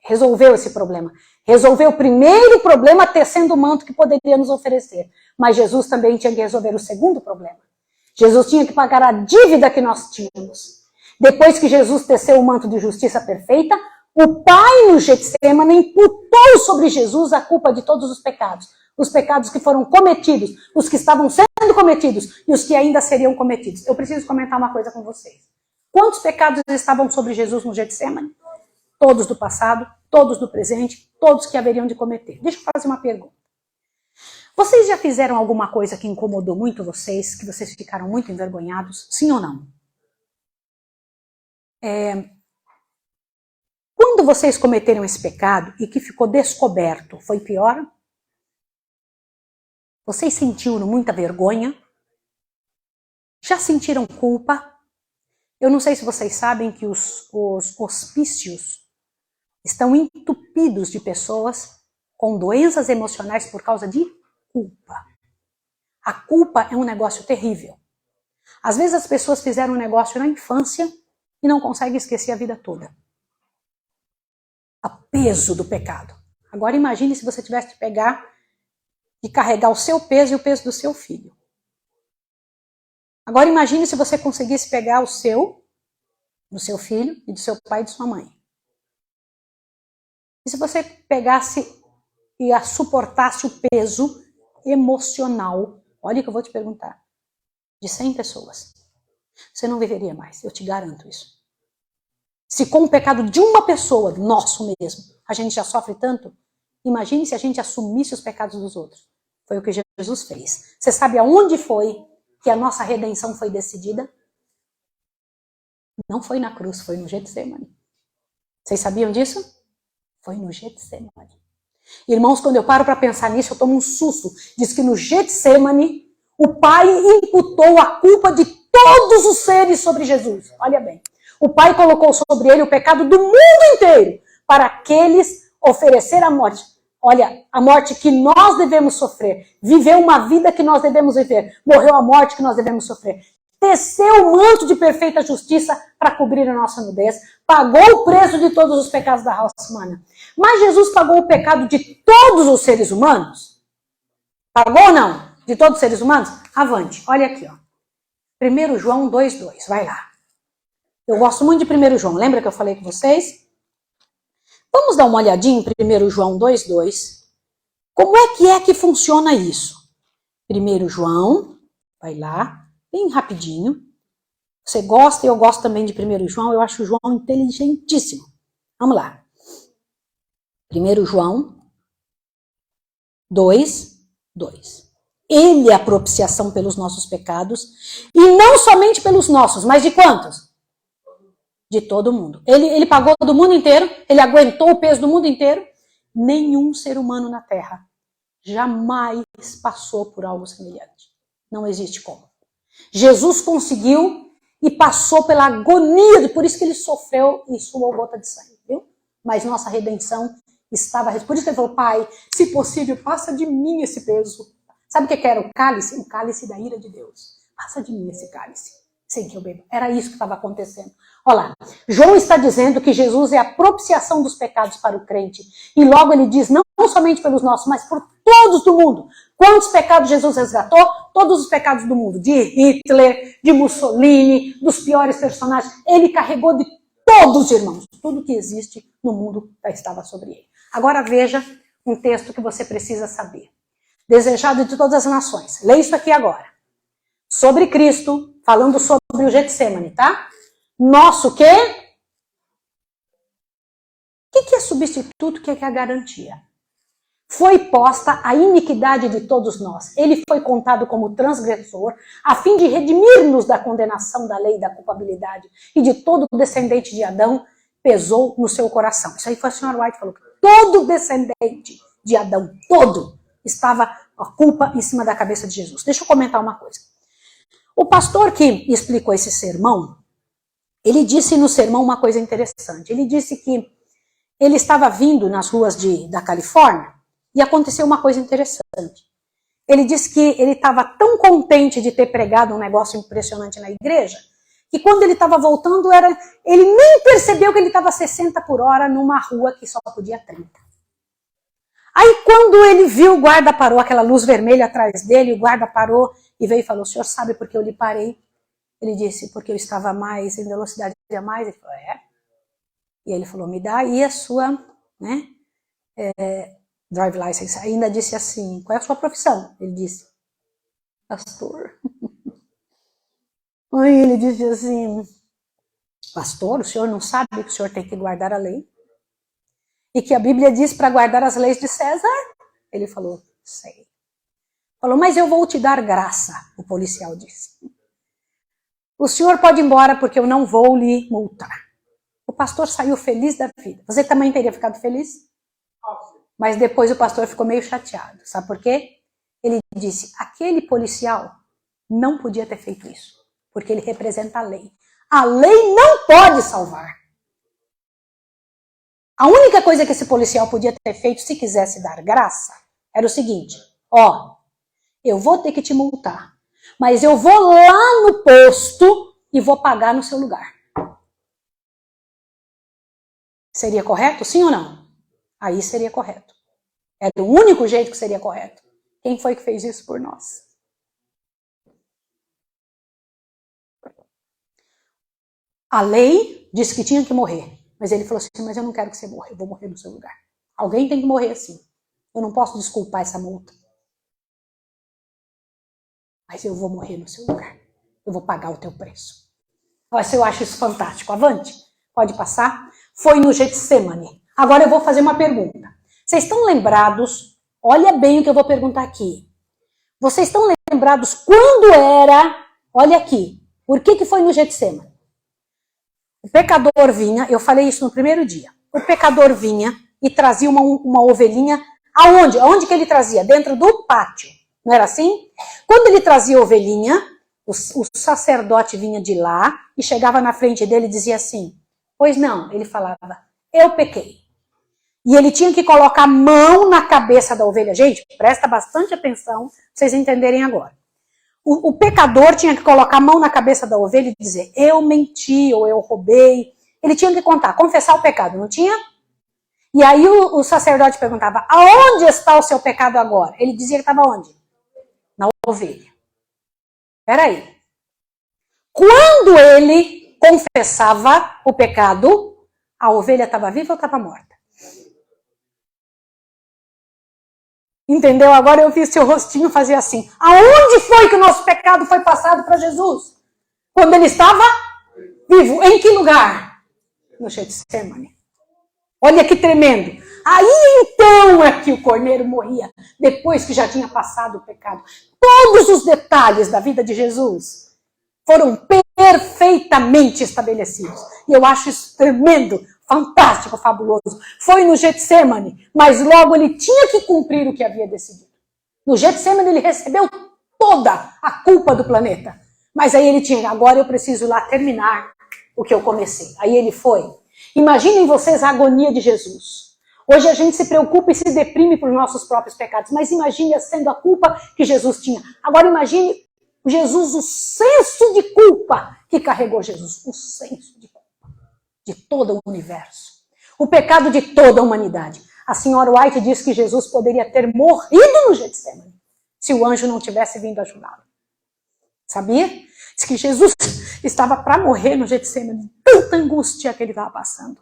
resolveu esse problema. Resolveu o primeiro problema tecendo o manto que poderia nos oferecer. Mas Jesus também tinha que resolver o segundo problema. Jesus tinha que pagar a dívida que nós tínhamos. Depois que Jesus teceu o manto de justiça perfeita, o Pai no Getsêmani imputou sobre Jesus a culpa de todos os pecados. Os pecados que foram cometidos, os que estavam sendo cometidos e os que ainda seriam cometidos. Eu preciso comentar uma coisa com vocês. Quantos pecados estavam sobre Jesus no Getsêmani? Todos do passado, todos do presente, todos que haveriam de cometer. Deixa eu fazer uma pergunta. Vocês já fizeram alguma coisa que incomodou muito vocês, que vocês ficaram muito envergonhados? Sim ou não? Quando vocês cometeram esse pecado e que ficou descoberto, foi pior? Vocês sentiram muita vergonha? Já sentiram culpa? Eu não sei se vocês sabem que os hospícios estão entupidos de pessoas com doenças emocionais por causa de culpa. A culpa é um negócio terrível. Às vezes as pessoas fizeram um negócio na infância e não conseguem esquecer a vida toda. O peso do pecado. Agora imagine se você tivesse que pegar e carregar o seu peso e o peso do seu filho. Agora imagine se você conseguisse pegar o seu, do seu filho e do seu pai e de sua mãe. E se você pegasse e suportasse o peso emocional, olha o que eu vou te perguntar, de 100 pessoas. Você não viveria mais, eu te garanto isso. Se com o pecado de uma pessoa, nosso mesmo, a gente já sofre tanto, imagine se a gente assumisse os pecados dos outros. Foi o que Jesus fez. Você sabe aonde foi que a nossa redenção foi decidida? Não foi na cruz, foi no Getsemane. Vocês sabiam disso? Foi no Getsemane. Irmãos, quando eu paro para pensar nisso, eu tomo um susto. Diz que no Getsemane, o Pai imputou a culpa de todos os seres sobre Jesus. Olha bem. O Pai colocou sobre ele o pecado do mundo inteiro, para aqueles oferecer a morte. Olha, a morte que nós devemos sofrer. Viveu uma vida que nós devemos viver. Morreu a morte que nós devemos sofrer. Teceu o manto de perfeita justiça para cobrir a nossa nudez. Pagou o preço de todos os pecados da raça humana. Mas Jesus pagou o pecado de todos os seres humanos? Pagou ou não? De todos os seres humanos? Avante, olha aqui, ó. 1 João 2,2, vai lá. Eu gosto muito de 1 João, lembra que eu falei com vocês? Vamos dar uma olhadinha em 1 João 2,2. Como é que funciona isso? 1 João, vai lá, bem rapidinho. Você gosta, eu gosto também de 1 João, eu acho o João inteligentíssimo. Vamos lá. 1 João 2:2. Ele é a propiciação pelos nossos pecados, e não somente pelos nossos, mas de quantos? De todo mundo. Ele pagou do mundo inteiro, ele aguentou o peso do mundo inteiro. Nenhum ser humano na Terra jamais passou por algo semelhante. Não existe como. Jesus conseguiu e passou pela agonia, por isso que ele sofreu e suou gota de sangue, viu? Mas nossa redenção estava... Por isso que ele falou, Pai, se possível, passa de mim esse peso. Sabe o que era o cálice? O cálice da ira de Deus. Passa de mim esse cálice, sem que eu beba. Era isso que estava acontecendo. Olha lá, João está dizendo que Jesus é a propiciação dos pecados para o crente. E logo ele diz, não somente pelos nossos, mas por todos do mundo. Quantos pecados Jesus resgatou? Todos os pecados do mundo. De Hitler, de Mussolini, dos piores personagens. Ele carregou de todos, irmãos. Tudo que existe no mundo já estava sobre ele. Agora veja um texto que você precisa saber. Desejado de todas as nações. Leia isso aqui agora. Sobre Cristo, falando sobre o Getsemane, tá? Nosso o quê? O que é substituto? O que é a garantia? Foi posta a iniquidade de todos nós. Ele foi contado como transgressor, a fim de redimir-nos da condenação da lei da culpabilidade. E de todo descendente de Adão pesou no seu coração. Isso aí foi a senhora White que falou. Todo descendente de Adão, todo, estava a culpa em cima da cabeça de Jesus. Deixa eu comentar uma coisa. O pastor que explicou esse sermão, ele disse no sermão uma coisa interessante. Ele disse que ele estava vindo nas ruas da Califórnia e aconteceu uma coisa interessante. Ele disse que ele estava tão contente de ter pregado um negócio impressionante na igreja, que quando ele estava voltando, ele nem percebeu que ele estava 60 por hora numa rua que só podia 30. Aí quando ele viu, o guarda parou, aquela luz vermelha atrás dele, o guarda parou e veio e falou, o senhor sabe por que eu lhe parei? Ele disse, porque eu estava mais, em velocidade a mais. Ele falou, é? E ele falou, me dá aí a sua, né, drive license. Ainda disse assim, qual é a sua profissão? Ele disse, pastor. Aí ele disse assim, pastor, o senhor não sabe que o senhor tem que guardar a lei? E que a Bíblia diz para guardar as leis de César? Ele falou, sei. Falou, mas eu vou te dar graça, o policial disse. O senhor pode ir embora porque eu não vou lhe multar. O pastor saiu feliz da vida. Você também teria ficado feliz? Mas depois o pastor ficou meio chateado. Sabe por quê? Ele disse, aquele policial não podia ter feito isso, porque ele representa a lei. A lei não pode salvar. A única coisa que esse policial podia ter feito, se quisesse dar graça, era o seguinte, ó, eu vou ter que te multar, mas eu vou lá no posto e vou pagar no seu lugar. Seria correto? Sim ou não? Aí seria correto. Era o único jeito que seria correto. Quem foi que fez isso por nós? A lei disse que tinha que morrer. Mas ele falou assim, mas eu não quero que você morra, eu vou morrer no seu lugar. Alguém tem que morrer assim. Eu não posso desculpar essa multa. Mas eu vou morrer no seu lugar. Eu vou pagar o teu preço. Nossa, eu acho isso fantástico. Avante, pode passar. Foi no Getsemane. Agora eu vou fazer uma pergunta. Vocês estão lembrados? Olha bem o que eu vou perguntar aqui. Vocês estão lembrados quando era? Olha aqui. Por que foi no Getsemane? O pecador vinha, eu falei isso no primeiro dia. O pecador vinha e trazia uma ovelhinha. Aonde? Aonde que ele trazia? Dentro do pátio. Não era assim? Quando ele trazia a ovelhinha, o sacerdote vinha de lá e chegava na frente dele e dizia assim, pois não, ele falava, eu pequei. E ele tinha que colocar a mão na cabeça da ovelha. Gente, presta bastante atenção para vocês entenderem agora. O pecador tinha que colocar a mão na cabeça da ovelha e dizer, eu menti ou eu roubei. Ele tinha que contar, confessar o pecado, não tinha? E aí o sacerdote perguntava, aonde está o seu pecado agora? Ele dizia que estava onde? Na ovelha. Peraí. Quando ele confessava o pecado, a ovelha estava viva ou estava morta? Entendeu? Agora eu vi seu rostinho fazer assim. Aonde foi que o nosso pecado foi passado para Jesus? Quando ele estava vivo. Em que lugar? No Getsemane. Olha que tremendo. Aí então é que o cordeiro morria. Depois que já tinha passado o pecado. Todos os detalhes da vida de Jesus foram perfeitamente estabelecidos. E eu acho isso tremendo. Fantástico, fabuloso. Foi no Getsemane, mas logo ele tinha que cumprir o que havia decidido. No Getsemane ele recebeu toda a culpa do planeta. Mas aí ele tinha, agora eu preciso lá terminar o que eu comecei. Aí ele foi. Imaginem vocês a agonia de Jesus. Hoje a gente se preocupa e se deprime por nossos próprios pecados, mas imagine sendo a culpa que Jesus tinha. Agora imagine Jesus, o senso de culpa que carregou Jesus. O senso de culpa de todo o universo. O pecado de toda a humanidade. A senhora White diz que Jesus poderia ter morrido no Getsemane se o anjo não tivesse vindo ajudá-lo. Sabia? Diz que Jesus estava para morrer no Getsemane, tanta angústia que ele estava passando.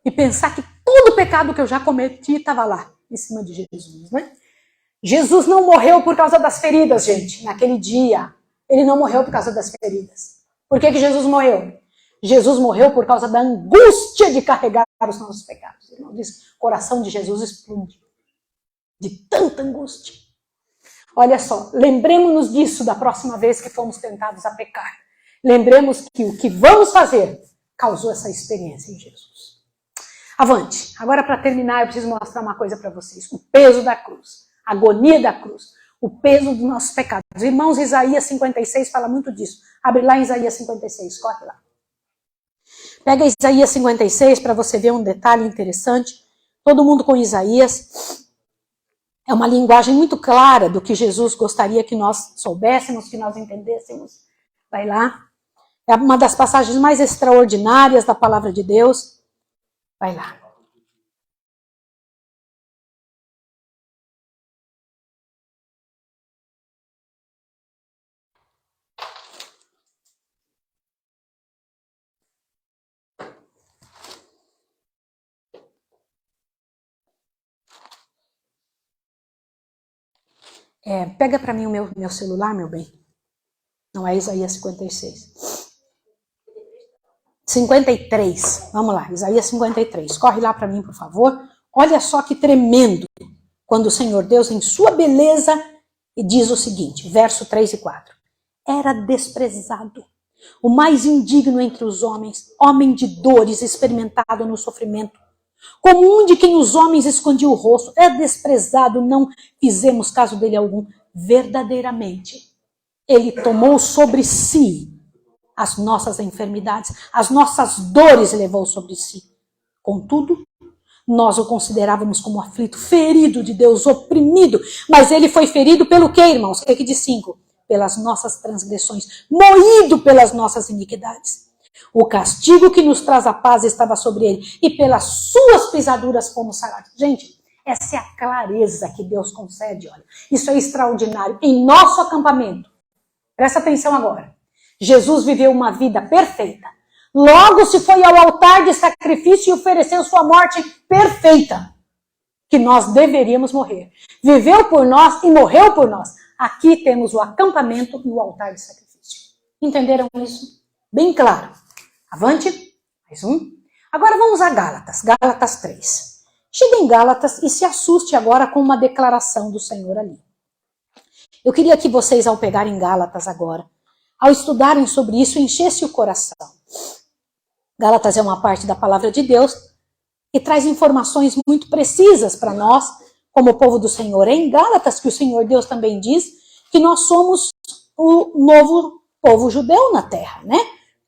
E pensar que todo o pecado que eu já cometi estava lá, em cima de Jesus, né? Jesus não morreu por causa das feridas, gente, naquele dia. Ele não morreu por causa das feridas. Por que Jesus morreu? Jesus morreu por causa da angústia de carregar os nossos pecados. Ele não diz, o coração de Jesus explode de tanta angústia. Olha só, lembremos-nos disso da próxima vez que fomos tentados a pecar. Lembremos que o que vamos fazer causou essa experiência em Jesus. Avante. Agora, para terminar, eu preciso mostrar uma coisa para vocês. O peso da cruz, a agonia da cruz, o peso dos nossos pecados. Irmãos, Isaías 56 fala muito disso. Abre lá em Isaías 56, corre lá. Pega Isaías 56 para você ver um detalhe interessante. Todo mundo com Isaías. É uma linguagem muito clara do que Jesus gostaria que nós soubéssemos, que nós entendêssemos. Vai lá. É uma das passagens mais extraordinárias da palavra de Deus. Vai lá. Pega para mim o meu celular, meu bem. Não é Isaías 56. 53. Vamos lá, Isaías 53. Corre lá para mim, por favor. Olha só que tremendo. Quando o Senhor Deus, em sua beleza, diz o seguinte, verso 3 e 4. Era desprezado o mais indigno entre os homens, homem de dores, experimentado no sofrimento, como um de quem os homens escondiam o rosto, é desprezado, não fizemos caso dele algum. Verdadeiramente, ele tomou sobre si as nossas enfermidades, as nossas dores levou sobre si. Contudo, nós o considerávamos como aflito, ferido de Deus, oprimido. Mas ele foi ferido pelo quê, irmãos? O que diz 5? Pelas nossas transgressões, moído pelas nossas iniquidades. O castigo que nos traz a paz estava sobre ele, e pelas suas pisaduras fomos sarados. Gente, essa é a clareza que Deus concede, olha. Isso é extraordinário. Em nosso acampamento, presta atenção agora. Jesus viveu uma vida perfeita. Logo se foi ao altar de sacrifício e ofereceu sua morte perfeita, que nós deveríamos morrer. Viveu por nós e morreu por nós. Aqui temos o acampamento e o altar de sacrifício. Entenderam isso? Bem claro. Avante. Mais um. Agora vamos a Gálatas. Gálatas 3. Chega em Gálatas e se assuste agora com uma declaração do Senhor ali. Eu queria que vocês, ao pegarem Gálatas agora, ao estudarem sobre isso, enchesse o coração. Gálatas é uma parte da palavra de Deus que traz informações muito precisas para nós, como povo do Senhor. É em Gálatas que o Senhor Deus também diz que nós somos o novo povo judeu na terra, né?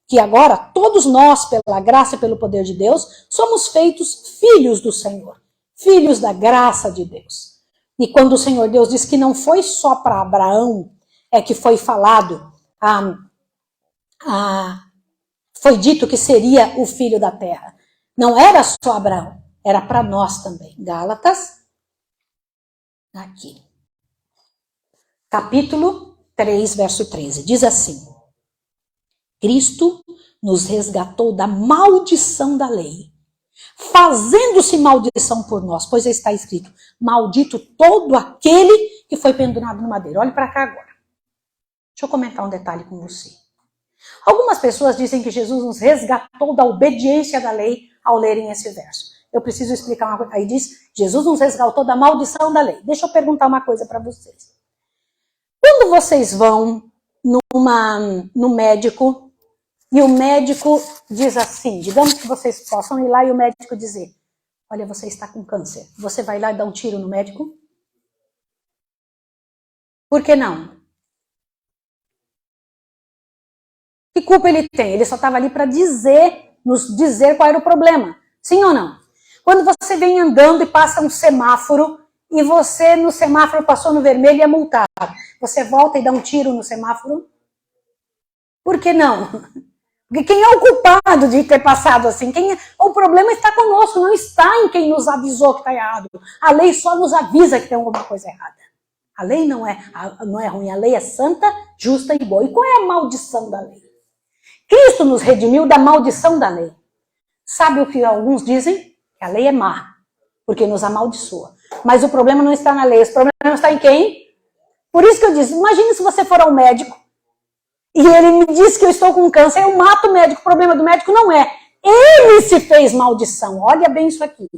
Que agora todos nós, pela graça e pelo poder de Deus, somos feitos filhos do Senhor, filhos da graça de Deus. E quando o Senhor Deus diz que não foi só para Abraão que foi falado, foi dito que seria o filho da terra. Não era só Abraão, era para nós também. Gálatas, aqui. Capítulo 3, verso 13. Diz assim: Cristo nos resgatou da maldição da lei, fazendo-se maldição por nós, pois está escrito: maldito todo aquele que foi pendurado no madeiro. Olhe para cá agora. Deixa eu comentar um detalhe com você. Algumas pessoas dizem que Jesus nos resgatou da obediência da lei ao lerem esse verso. Eu preciso explicar uma coisa. Aí diz, Jesus nos resgatou da maldição da lei. Deixa eu perguntar uma coisa para vocês. Quando vocês vão no médico, e o médico diz assim, digamos que vocês possam ir lá e o médico dizer, olha, você está com câncer. Você vai lá e dá um tiro no médico? Por que não? Que culpa ele tem? Ele só estava ali para nos dizer qual era o problema. Sim ou não? Quando você vem andando e passa um semáforo, e você no semáforo passou no vermelho e é multado, você volta e dá um tiro no semáforo? Por que não? Porque quem é o culpado de ter passado assim? O problema está conosco, não está em quem nos avisou que está errado. A lei só nos avisa que tem alguma coisa errada. A lei não é ruim, a lei é santa, justa e boa. E qual é a maldição da lei? Cristo nos redimiu da maldição da lei. Sabe o que alguns dizem? Que a lei é má, porque nos amaldiçoa. Mas o problema não está na lei, o problema está em quem? Por isso que eu disse, imagine se você for ao médico e ele me diz que eu estou com câncer, eu mato o médico. O problema do médico não é. Ele se fez maldição. Olha bem isso aqui.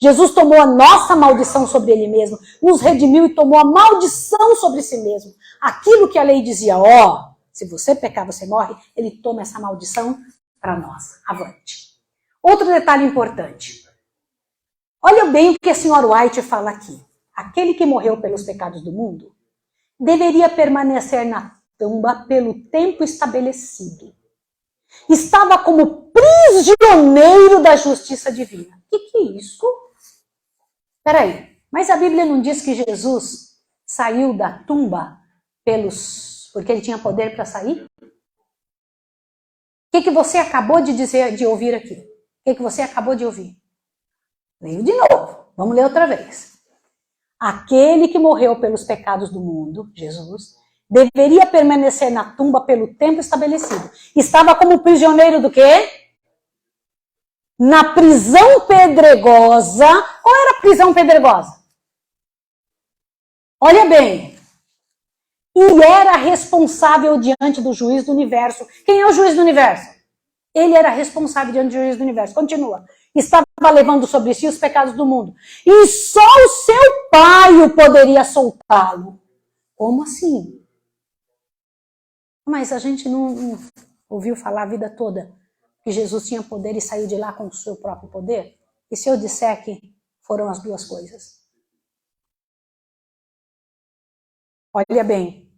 Jesus tomou a nossa maldição sobre ele mesmo, nos redimiu e tomou a maldição sobre si mesmo. Aquilo que a lei dizia, se você pecar, você morre, ele toma essa maldição para nós. Avante. Outro detalhe importante. Olha bem o que a senhora White fala aqui. Aquele que morreu pelos pecados do mundo deveria permanecer na tumba pelo tempo estabelecido. Estava como prisioneiro da justiça divina. O que é isso? Peraí, mas a Bíblia não diz que Jesus saiu da tumba porque ele tinha poder para sair? O que você acabou de ouvir aqui? O que você acabou de ouvir? Leio de novo. Vamos ler outra vez. Aquele que morreu pelos pecados do mundo, Jesus, deveria permanecer na tumba pelo tempo estabelecido. Estava como prisioneiro do quê? Na prisão pedregosa. Qual era a prisão pedregosa? Olha bem. E era responsável diante do juiz do universo. Quem é o juiz do universo? Ele era responsável diante do juiz do universo. Continua. Estava levando sobre si os pecados do mundo. E só o seu pai o poderia soltá-lo. Como assim? Mas a gente não ouviu falar a vida toda que Jesus tinha poder e saiu de lá com o seu próprio poder? E se eu disser que foram as duas coisas? Olha bem,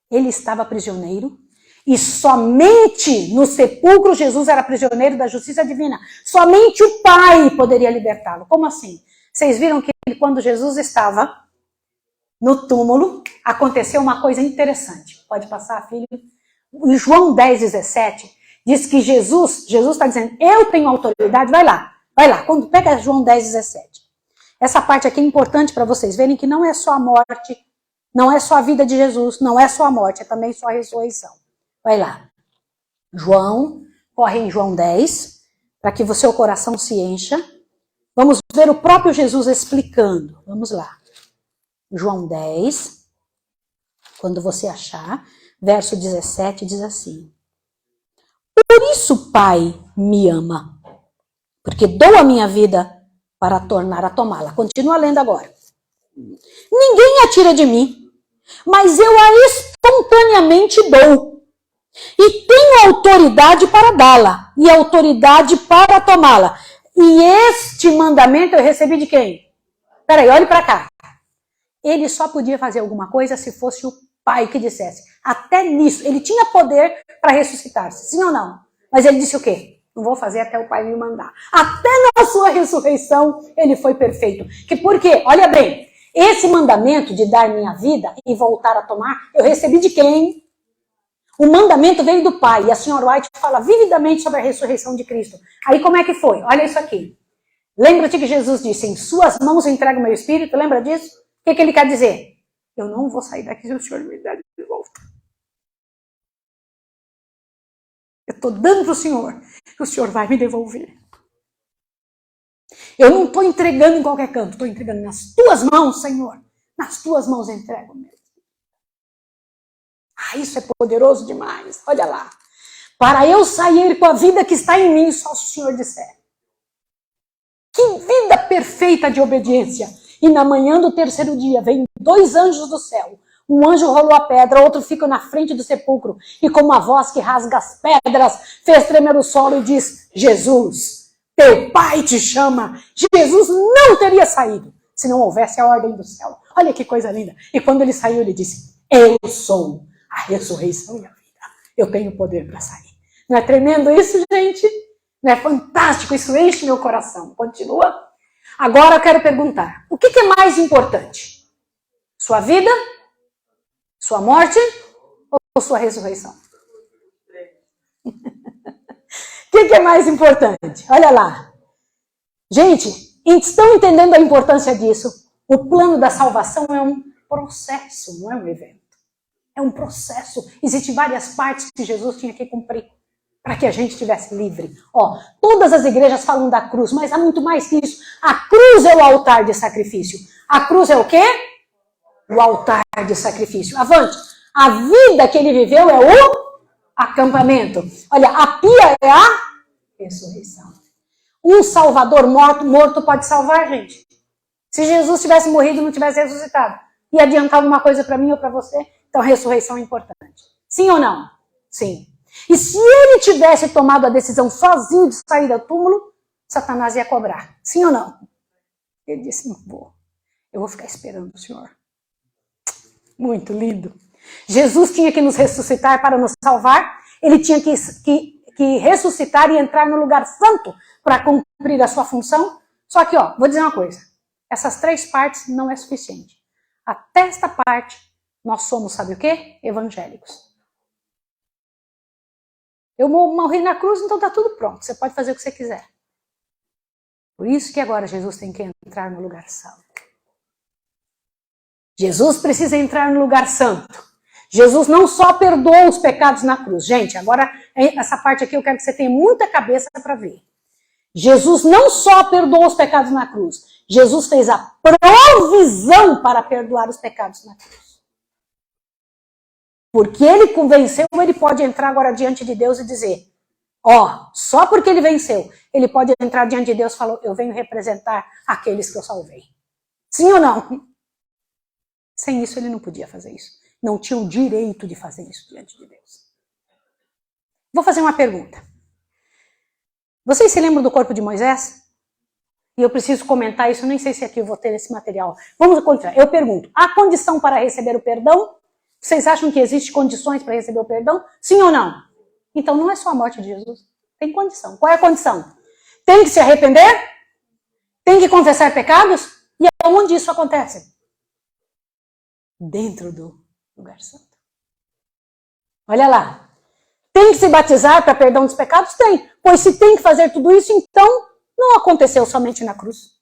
ele estava prisioneiro e somente no sepulcro Jesus era prisioneiro da justiça divina. Somente o Pai poderia libertá-lo. Como assim? Vocês viram que quando Jesus estava no túmulo, aconteceu uma coisa interessante. Pode passar, filho? Em João 10:17, diz que Jesus está dizendo, eu tenho autoridade, vai lá. Quando pega João 10:17. Essa parte aqui é importante para vocês verem que não é só a morte, não é só a vida de Jesus, não é só a morte, é também só a ressurreição. Vai lá. Corre em João 10, para que o seu coração se encha. Vamos ver o próprio Jesus explicando. Vamos lá. João 10, quando você achar, verso 17 diz assim: por isso, Pai, me ama, porque dou a minha vida para tornar a tomá-la. Continua lendo agora. Ninguém a tira de mim, mas eu a espontaneamente dou. E tenho autoridade para dá-la, e autoridade para tomá-la. E este mandamento eu recebi de quem? Peraí, olhe para cá. Ele só podia fazer alguma coisa se fosse o Pai que dissesse. Até nisso, ele tinha poder para ressuscitar-se, sim ou não? Mas ele disse o quê? Não vou fazer até o Pai me mandar. Até na sua ressurreição, ele foi perfeito. Por quê? Olha bem, esse mandamento de dar minha vida e voltar a tomar, eu recebi de quem? O mandamento veio do Pai. E a senhora White fala vividamente sobre a ressurreição de Cristo. Aí como é que foi? Olha isso aqui. Lembra-te que Jesus disse, em suas mãos eu entrego o meu espírito? Lembra disso? O que ele quer dizer? Eu não vou sair daqui se o senhor me der de volta. Eu estou dando para o senhor, que o senhor vai me devolver. Eu não estou entregando em qualquer canto, estou entregando nas tuas mãos, Senhor. Nas tuas mãos eu entrego mesmo. Isso é poderoso demais. Olha lá. Para eu sair com a vida que está em mim, só o Senhor disser. Que vida perfeita de obediência. E na manhã do terceiro dia, vem 2 anjos do céu. Um anjo rolou a pedra, outro fica na frente do sepulcro. E com uma voz que rasga as pedras, fez tremer o solo e diz, Jesus, teu Pai te chama. Jesus não teria saído se não houvesse a ordem do céu. Olha que coisa linda. E quando ele saiu, ele disse, eu sou a ressurreição e a vida. Eu tenho poder para sair. Não é tremendo isso, gente? Não é fantástico? Isso enche meu coração. Continua. Agora eu quero perguntar, o que é mais importante? Sua vida? Sua morte? Ou sua ressurreição? O que é mais importante? Olha lá. Gente, estão entendendo a importância disso? O plano da salvação é um processo, não é um evento. É um processo. Existem várias partes que Jesus tinha que cumprir para que a gente estivesse livre. Todas as igrejas falam da cruz, mas há muito mais que isso. A cruz é o altar de sacrifício. A cruz é o quê? O altar de sacrifício. Avante. A vida que ele viveu é o acampamento. Olha, a pia é a ressurreição. Um salvador morto pode salvar, gente. Se Jesus tivesse morrido e não tivesse ressuscitado, ia adiantar alguma coisa para mim ou para você? Então a ressurreição é importante. Sim ou não? Sim. E se ele tivesse tomado a decisão sozinho de sair do túmulo, Satanás ia cobrar. Sim ou não? Ele disse, não vou. Eu vou ficar esperando o Senhor. Muito lindo. Jesus tinha que nos ressuscitar para nos salvar. Ele tinha que ressuscitar e entrar no lugar santo para cumprir a sua função. Só que, vou dizer uma coisa. Essas 3 partes não é suficiente. Até esta parte, nós somos, sabe o quê? Evangélicos. Eu morri na cruz, então está tudo pronto. Você pode fazer o que você quiser. Por isso que agora Jesus tem que entrar no lugar santo. Jesus precisa entrar no lugar santo. Jesus não só perdoou os pecados na cruz. Gente, agora essa parte aqui eu quero que você tenha muita cabeça para ver. Jesus não só perdoou os pecados na cruz. Jesus fez a provisão para perdoar os pecados na cruz. Porque ele convenceu, ele pode entrar agora diante de Deus e dizer, só porque ele venceu, ele pode entrar diante de Deus e falar, eu venho representar aqueles que eu salvei. Sim ou não? Sem isso ele não podia fazer isso. Não tinha o direito de fazer isso diante de Deus. Vou fazer uma pergunta. Vocês se lembram do corpo de Moisés? E eu preciso comentar isso, eu nem sei se aqui eu vou ter esse material. Vamos ao contrário. Eu pergunto, há condição para receber o perdão? Vocês acham que existem condições para receber o perdão? Sim ou não? Então não é só a morte de Jesus. Tem condição. Qual é a condição? Tem que se arrepender? Tem que confessar pecados? E aonde isso acontece? Dentro do lugar santo. Olha lá. Tem que se batizar para perdão dos pecados? Tem. Pois se tem que fazer tudo isso, então não aconteceu somente na cruz.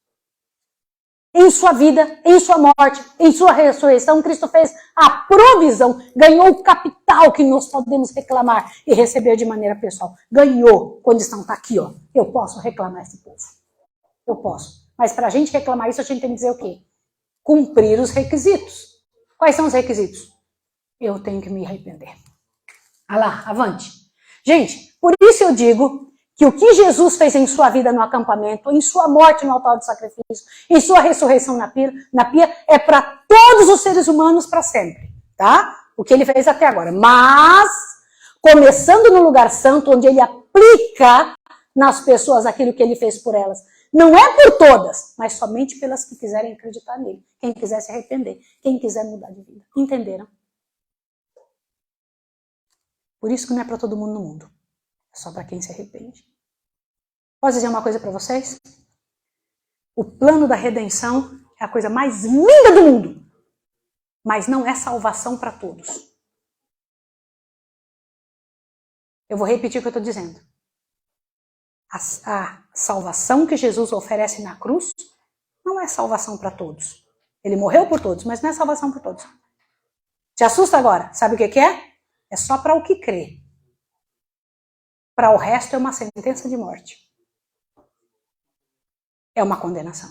Em sua vida, em sua morte, em sua ressurreição, Cristo fez a provisão, ganhou o capital que nós podemos reclamar e receber de maneira pessoal. Ganhou. Condição está aqui, ó. Eu posso reclamar esse povo. Eu posso. Mas para a gente reclamar isso, a gente tem que dizer o quê? Cumprir os requisitos. Quais são os requisitos? Eu tenho que me arrepender. Ah lá, avante. Gente, por isso eu digo que o que Jesus fez em sua vida no acampamento, em sua morte no altar de sacrifício, em sua ressurreição na pia é para todos os seres humanos para sempre, tá? O que ele fez até agora. Mas, começando no lugar santo, onde ele aplica nas pessoas aquilo que ele fez por elas. Não é por todas, mas somente pelas que quiserem acreditar nele. Quem quiser se arrepender, quem quiser mudar de vida. Entenderam? Por isso que não é para todo mundo no mundo. É só para quem se arrepende. Posso dizer uma coisa para vocês? O plano da redenção é a coisa mais linda do mundo. Mas não é salvação para todos. Eu vou repetir o que eu estou dizendo. A salvação que Jesus oferece na cruz não é salvação para todos. Ele morreu por todos, mas não é salvação para todos. Te assusta agora? Sabe o que é? É só para o que crê. Para o resto é uma sentença de morte. É uma condenação.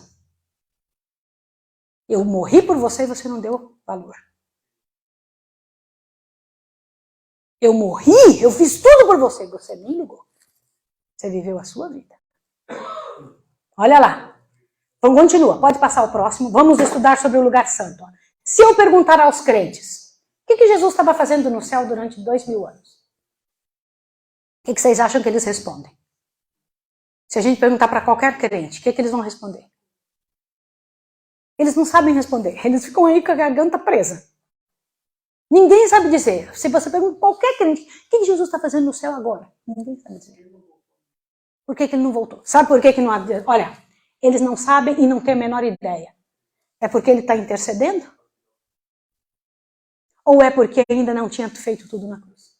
Eu morri por você e você não deu valor. Eu morri, eu fiz tudo por você e você nem ligou. Você viveu a sua vida. Olha lá. Então continua, pode passar o próximo. Vamos estudar sobre o lugar santo. Se eu perguntar aos crentes, o que Jesus estava fazendo no céu durante 2000 anos? O que vocês acham que eles respondem? Se a gente perguntar para qualquer crente, o que eles vão responder? Eles não sabem responder. Eles ficam aí com a garganta presa. Ninguém sabe dizer. Se você pergunta para qualquer crente, o que Jesus está fazendo no céu agora? Ninguém sabe dizer. Por que ele não voltou? Sabe por que não... Olha, eles não sabem e não têm a menor ideia. É porque ele está intercedendo? Ou é porque ainda não tinha feito tudo na cruz?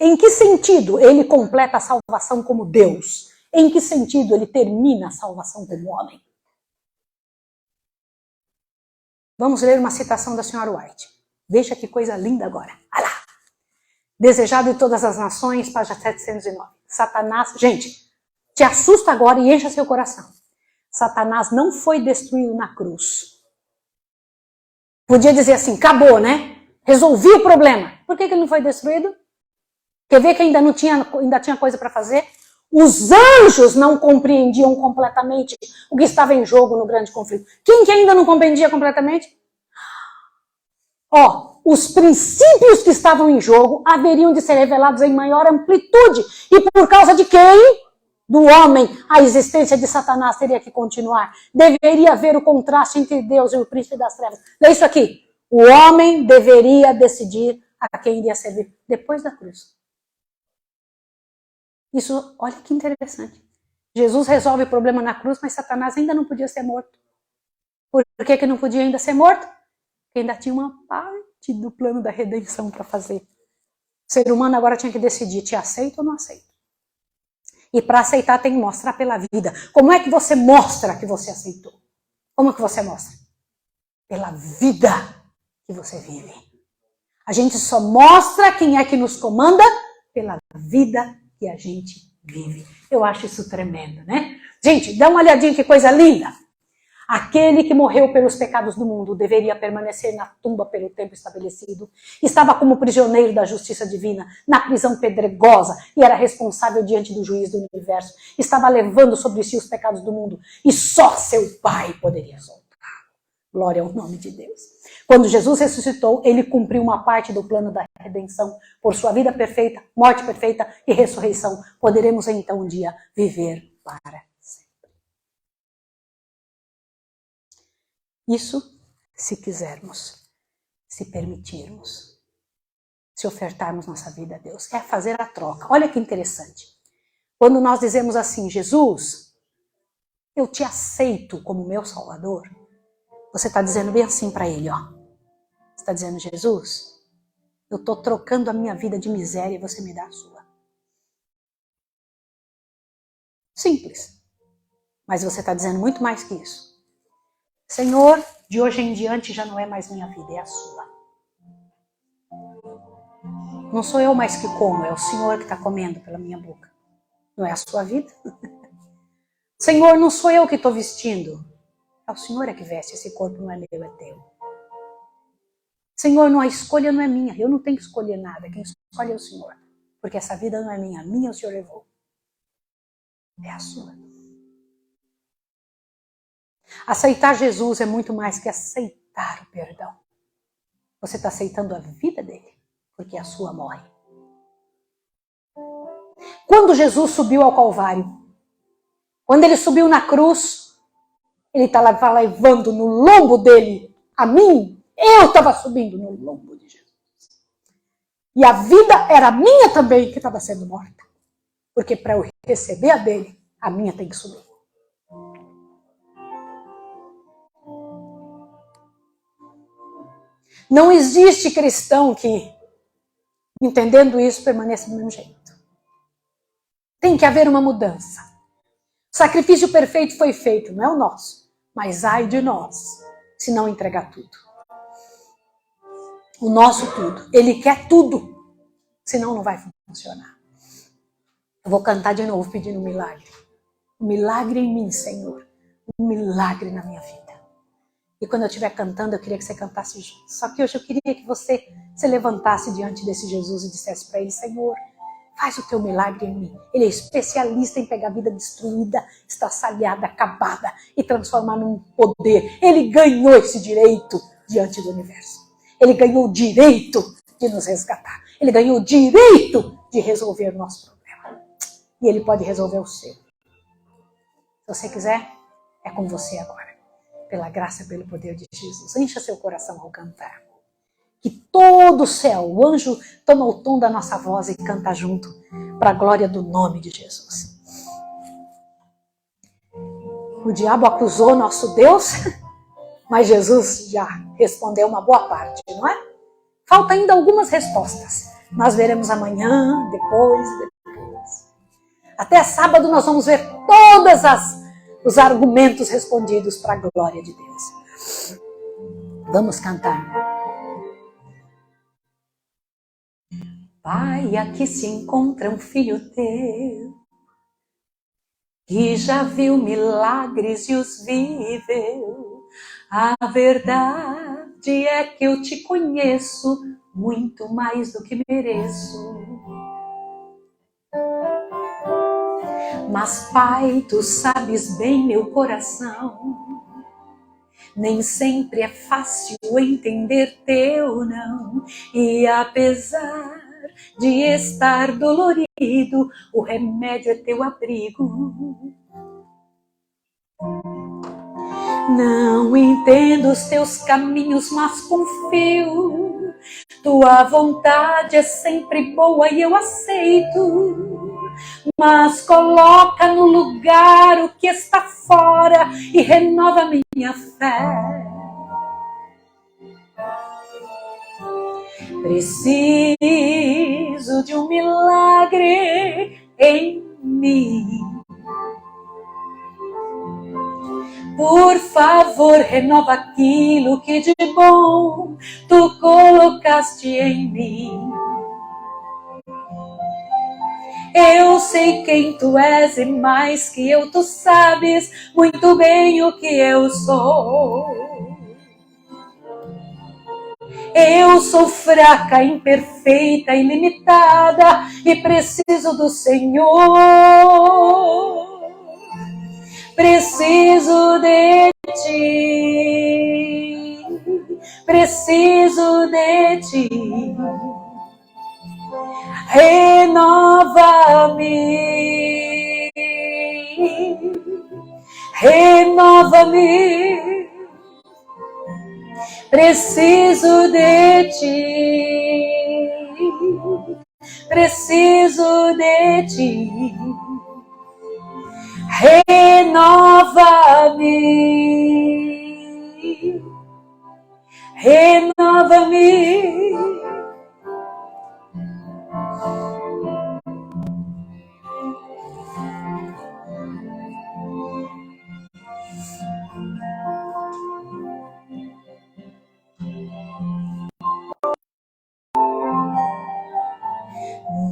Em que sentido ele completa a salvação como Deus? Em que sentido ele termina a salvação como homem? Vamos ler uma citação da senhora White. Veja que coisa linda agora. Olha lá. Desejado de todas as nações, página 709. Satanás, gente, te assusta agora e encha seu coração. Satanás não foi destruído na cruz. Podia dizer assim, acabou, né? Resolvi o problema. Por que ele não foi destruído? Quer ver que ainda tinha coisa para fazer? Os anjos não compreendiam completamente o que estava em jogo no grande conflito. Quem que ainda não compreendia completamente? Os princípios que estavam em jogo haveriam de ser revelados em maior amplitude. E por causa de quem? Do homem, a existência de Satanás teria que continuar. Deveria haver o contraste entre Deus e o príncipe das trevas. É isso aqui. O homem deveria decidir a quem iria servir depois da cruz. Isso, olha que interessante. Jesus resolve o problema na cruz, mas Satanás ainda não podia ser morto. Por que não podia ainda ser morto? Porque ainda tinha uma parte do plano da redenção para fazer. O ser humano agora tinha que decidir, te aceito ou não aceito. E para aceitar tem que mostrar pela vida. Como é que você mostra que você aceitou? Como que você mostra? Pela vida que você vive. A gente só mostra quem é que nos comanda pela vida que a gente vive. Eu acho isso tremendo, né? Gente, dá uma olhadinha que coisa linda. Aquele que morreu pelos pecados do mundo deveria permanecer na tumba pelo tempo estabelecido. Estava como prisioneiro da justiça divina, na prisão pedregosa, e era responsável diante do juiz do universo. Estava levando sobre si os pecados do mundo, e só seu pai poderia soltá-lo. Glória ao nome de Deus. Quando Jesus ressuscitou, ele cumpriu uma parte do plano da redenção. Por sua vida perfeita, morte perfeita e ressurreição, poderemos então um dia viver para sempre. Isso se quisermos, se permitirmos, se ofertarmos nossa vida a Deus. É fazer a troca. Olha que interessante. Quando nós dizemos assim, Jesus, eu te aceito como meu Salvador, você está dizendo bem assim para ele, ó. Você está dizendo, Jesus, eu estou trocando a minha vida de miséria e você me dá a sua. Simples. Mas você está dizendo muito mais que isso. Senhor, de hoje em diante já não é mais minha vida, é a sua. Não sou eu mais que como, é o Senhor que está comendo pela minha boca. Não é a sua vida? Senhor, não sou eu que estou vestindo. É o Senhor é que veste, esse corpo não é meu, é teu. Senhor, a escolha não é minha, eu não tenho que escolher nada, quem escolhe é o Senhor. Porque essa vida não é minha, a minha o Senhor levou. É a sua. Aceitar Jesus é muito mais que aceitar o perdão. Você está aceitando a vida dele, porque a sua morre. Quando Jesus subiu ao Calvário, quando ele subiu na cruz, ele estava levando no lombo dele a mim, eu estava subindo no lombo de Jesus. E a vida era minha também que estava sendo morta. Porque para eu receber a dele, a minha tem que subir. Não existe cristão que, entendendo isso, permaneça do mesmo jeito. Tem que haver uma mudança. O sacrifício perfeito foi feito, não é o nosso. Mas ai de nós, se não entregar tudo. O nosso tudo. Ele quer tudo. Senão não vai funcionar. Eu vou cantar de novo pedindo um milagre. Um milagre em mim, Senhor. Um milagre na minha vida. E quando eu estiver cantando, eu queria que você cantasse junto. Só que hoje eu queria que você se levantasse diante desse Jesus e dissesse para ele, Senhor, faz o teu milagre em mim. Ele é especialista em pegar a vida destruída, estraçalhada, acabada e transformar num poder. Ele ganhou esse direito diante do universo. Ele ganhou o direito de nos resgatar. Ele ganhou o direito de resolver o nosso problema. E ele pode resolver o seu. Se você quiser, é com você agora. Pela graça e pelo poder de Jesus. Encha seu coração ao cantar. Que todo o céu, o anjo toma o tom da nossa voz e canta junto para a glória do nome de Jesus. O diabo acusou nosso Deus, mas Jesus já respondeu uma boa parte, não é? Falta ainda algumas respostas. Nós veremos amanhã, depois. Até sábado nós vamos ver todos os argumentos respondidos para a glória de Deus. Vamos cantar. Pai, aqui se encontra um filho teu, que já viu milagres e os viveu. A verdade é que eu te conheço muito mais do que mereço. Mas, Pai, tu sabes bem meu coração. Nem sempre é fácil entender teu não. E apesar de estar dolorido, o remédio é teu abrigo. Não entendo os teus caminhos, mas confio. Tua vontade é sempre boa e eu aceito. Mas coloca no lugar o que está fora e renova minha fé. Preciso de um milagre em mim. Por favor, renova aquilo que de bom tu colocaste em mim. Eu sei quem tu és e mais que eu tu sabes muito bem o que eu sou. Eu sou fraca, imperfeita, ilimitada e preciso do Senhor. Preciso de ti. preciso de ti. Renova-me, renova-me, preciso de ti, preciso de ti. Renova-me, renova-me.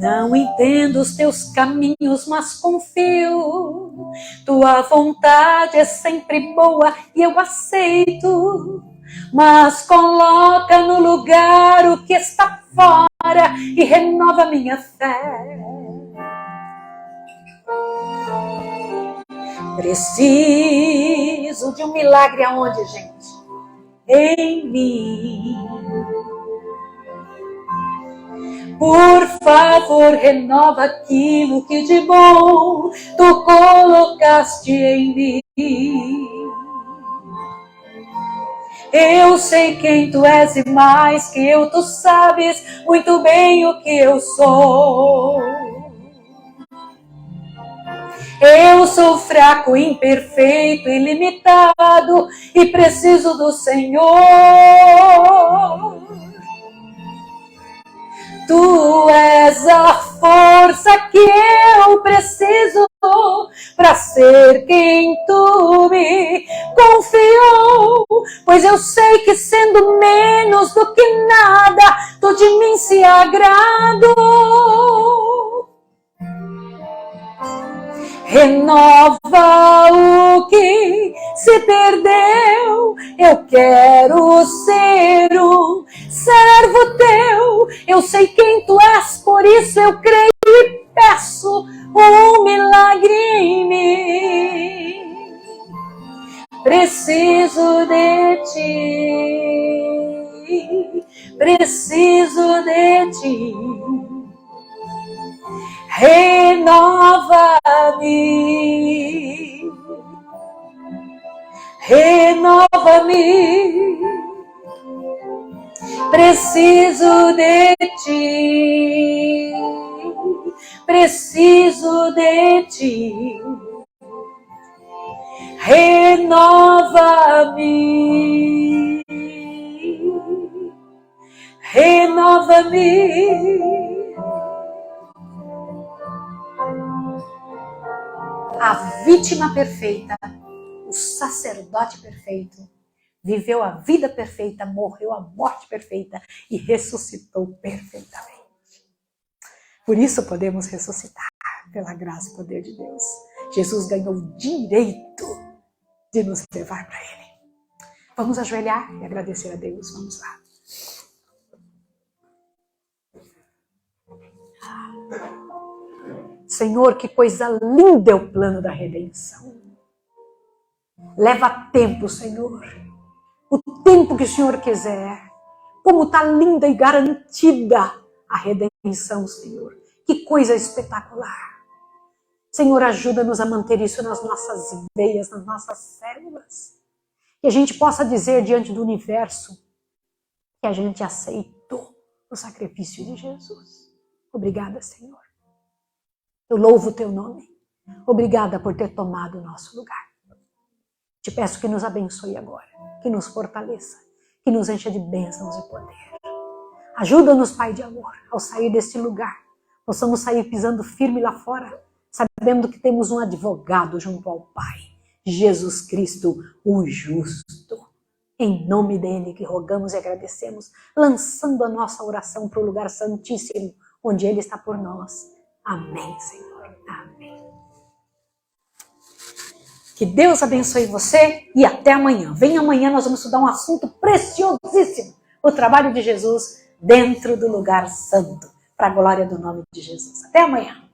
Não entendo os teus caminhos, mas confio. Tua vontade é sempre boa e eu aceito. Mas coloca no lugar o que está fora e renova minha fé. Preciso de um milagre aonde, gente? Em mim. Por favor, renova aquilo que de bom tu colocaste em mim. Eu sei quem tu és e mais que eu, tu sabes muito bem o que eu sou. Eu sou fraco, imperfeito, ilimitado e preciso do Senhor. Tu és a força que eu preciso para ser quem tu me confiou. Pois eu sei que sendo menos do que nada, tu de mim se agradou. Renova o que se perdeu. Eu quero ser um servo teu. Eu sei quem tu és, por isso eu creio e peço um milagre em mim. Preciso de ti, preciso de ti. Renova-me, renova-me, preciso de ti, preciso de ti. Renova-me, renova-me. A vítima perfeita, o sacerdote perfeito, viveu a vida perfeita, morreu a morte perfeita e ressuscitou perfeitamente. Por isso podemos ressuscitar, pela graça e poder de Deus. Jesus ganhou o direito de nos levar para Ele. Vamos ajoelhar e agradecer a Deus. Vamos lá. Senhor, que coisa linda é o plano da redenção. Leva tempo, Senhor. O tempo que o Senhor quiser. Como está linda e garantida a redenção, Senhor. Que coisa espetacular. Senhor, ajuda-nos a manter isso nas nossas veias, nas nossas células. Que a gente possa dizer diante do universo que a gente aceitou o sacrifício de Jesus. Obrigada, Senhor. Eu louvo o teu nome. Obrigada por ter tomado o nosso lugar. Te peço que nos abençoe agora, que nos fortaleça, que nos encha de bênçãos e poder. Ajuda-nos, Pai de amor, ao sair deste lugar. Possamos sair pisando firme lá fora, sabendo que temos um advogado junto ao Pai, Jesus Cristo, o justo. Em nome dele que rogamos e agradecemos, lançando a nossa oração para o lugar santíssimo, onde ele está por nós. Amém, Senhor. Amém. Que Deus abençoe você e até amanhã. Venha amanhã, nós vamos estudar um assunto preciosíssimo. O trabalho de Jesus dentro do lugar santo. Para a glória do nome de Jesus. Até amanhã.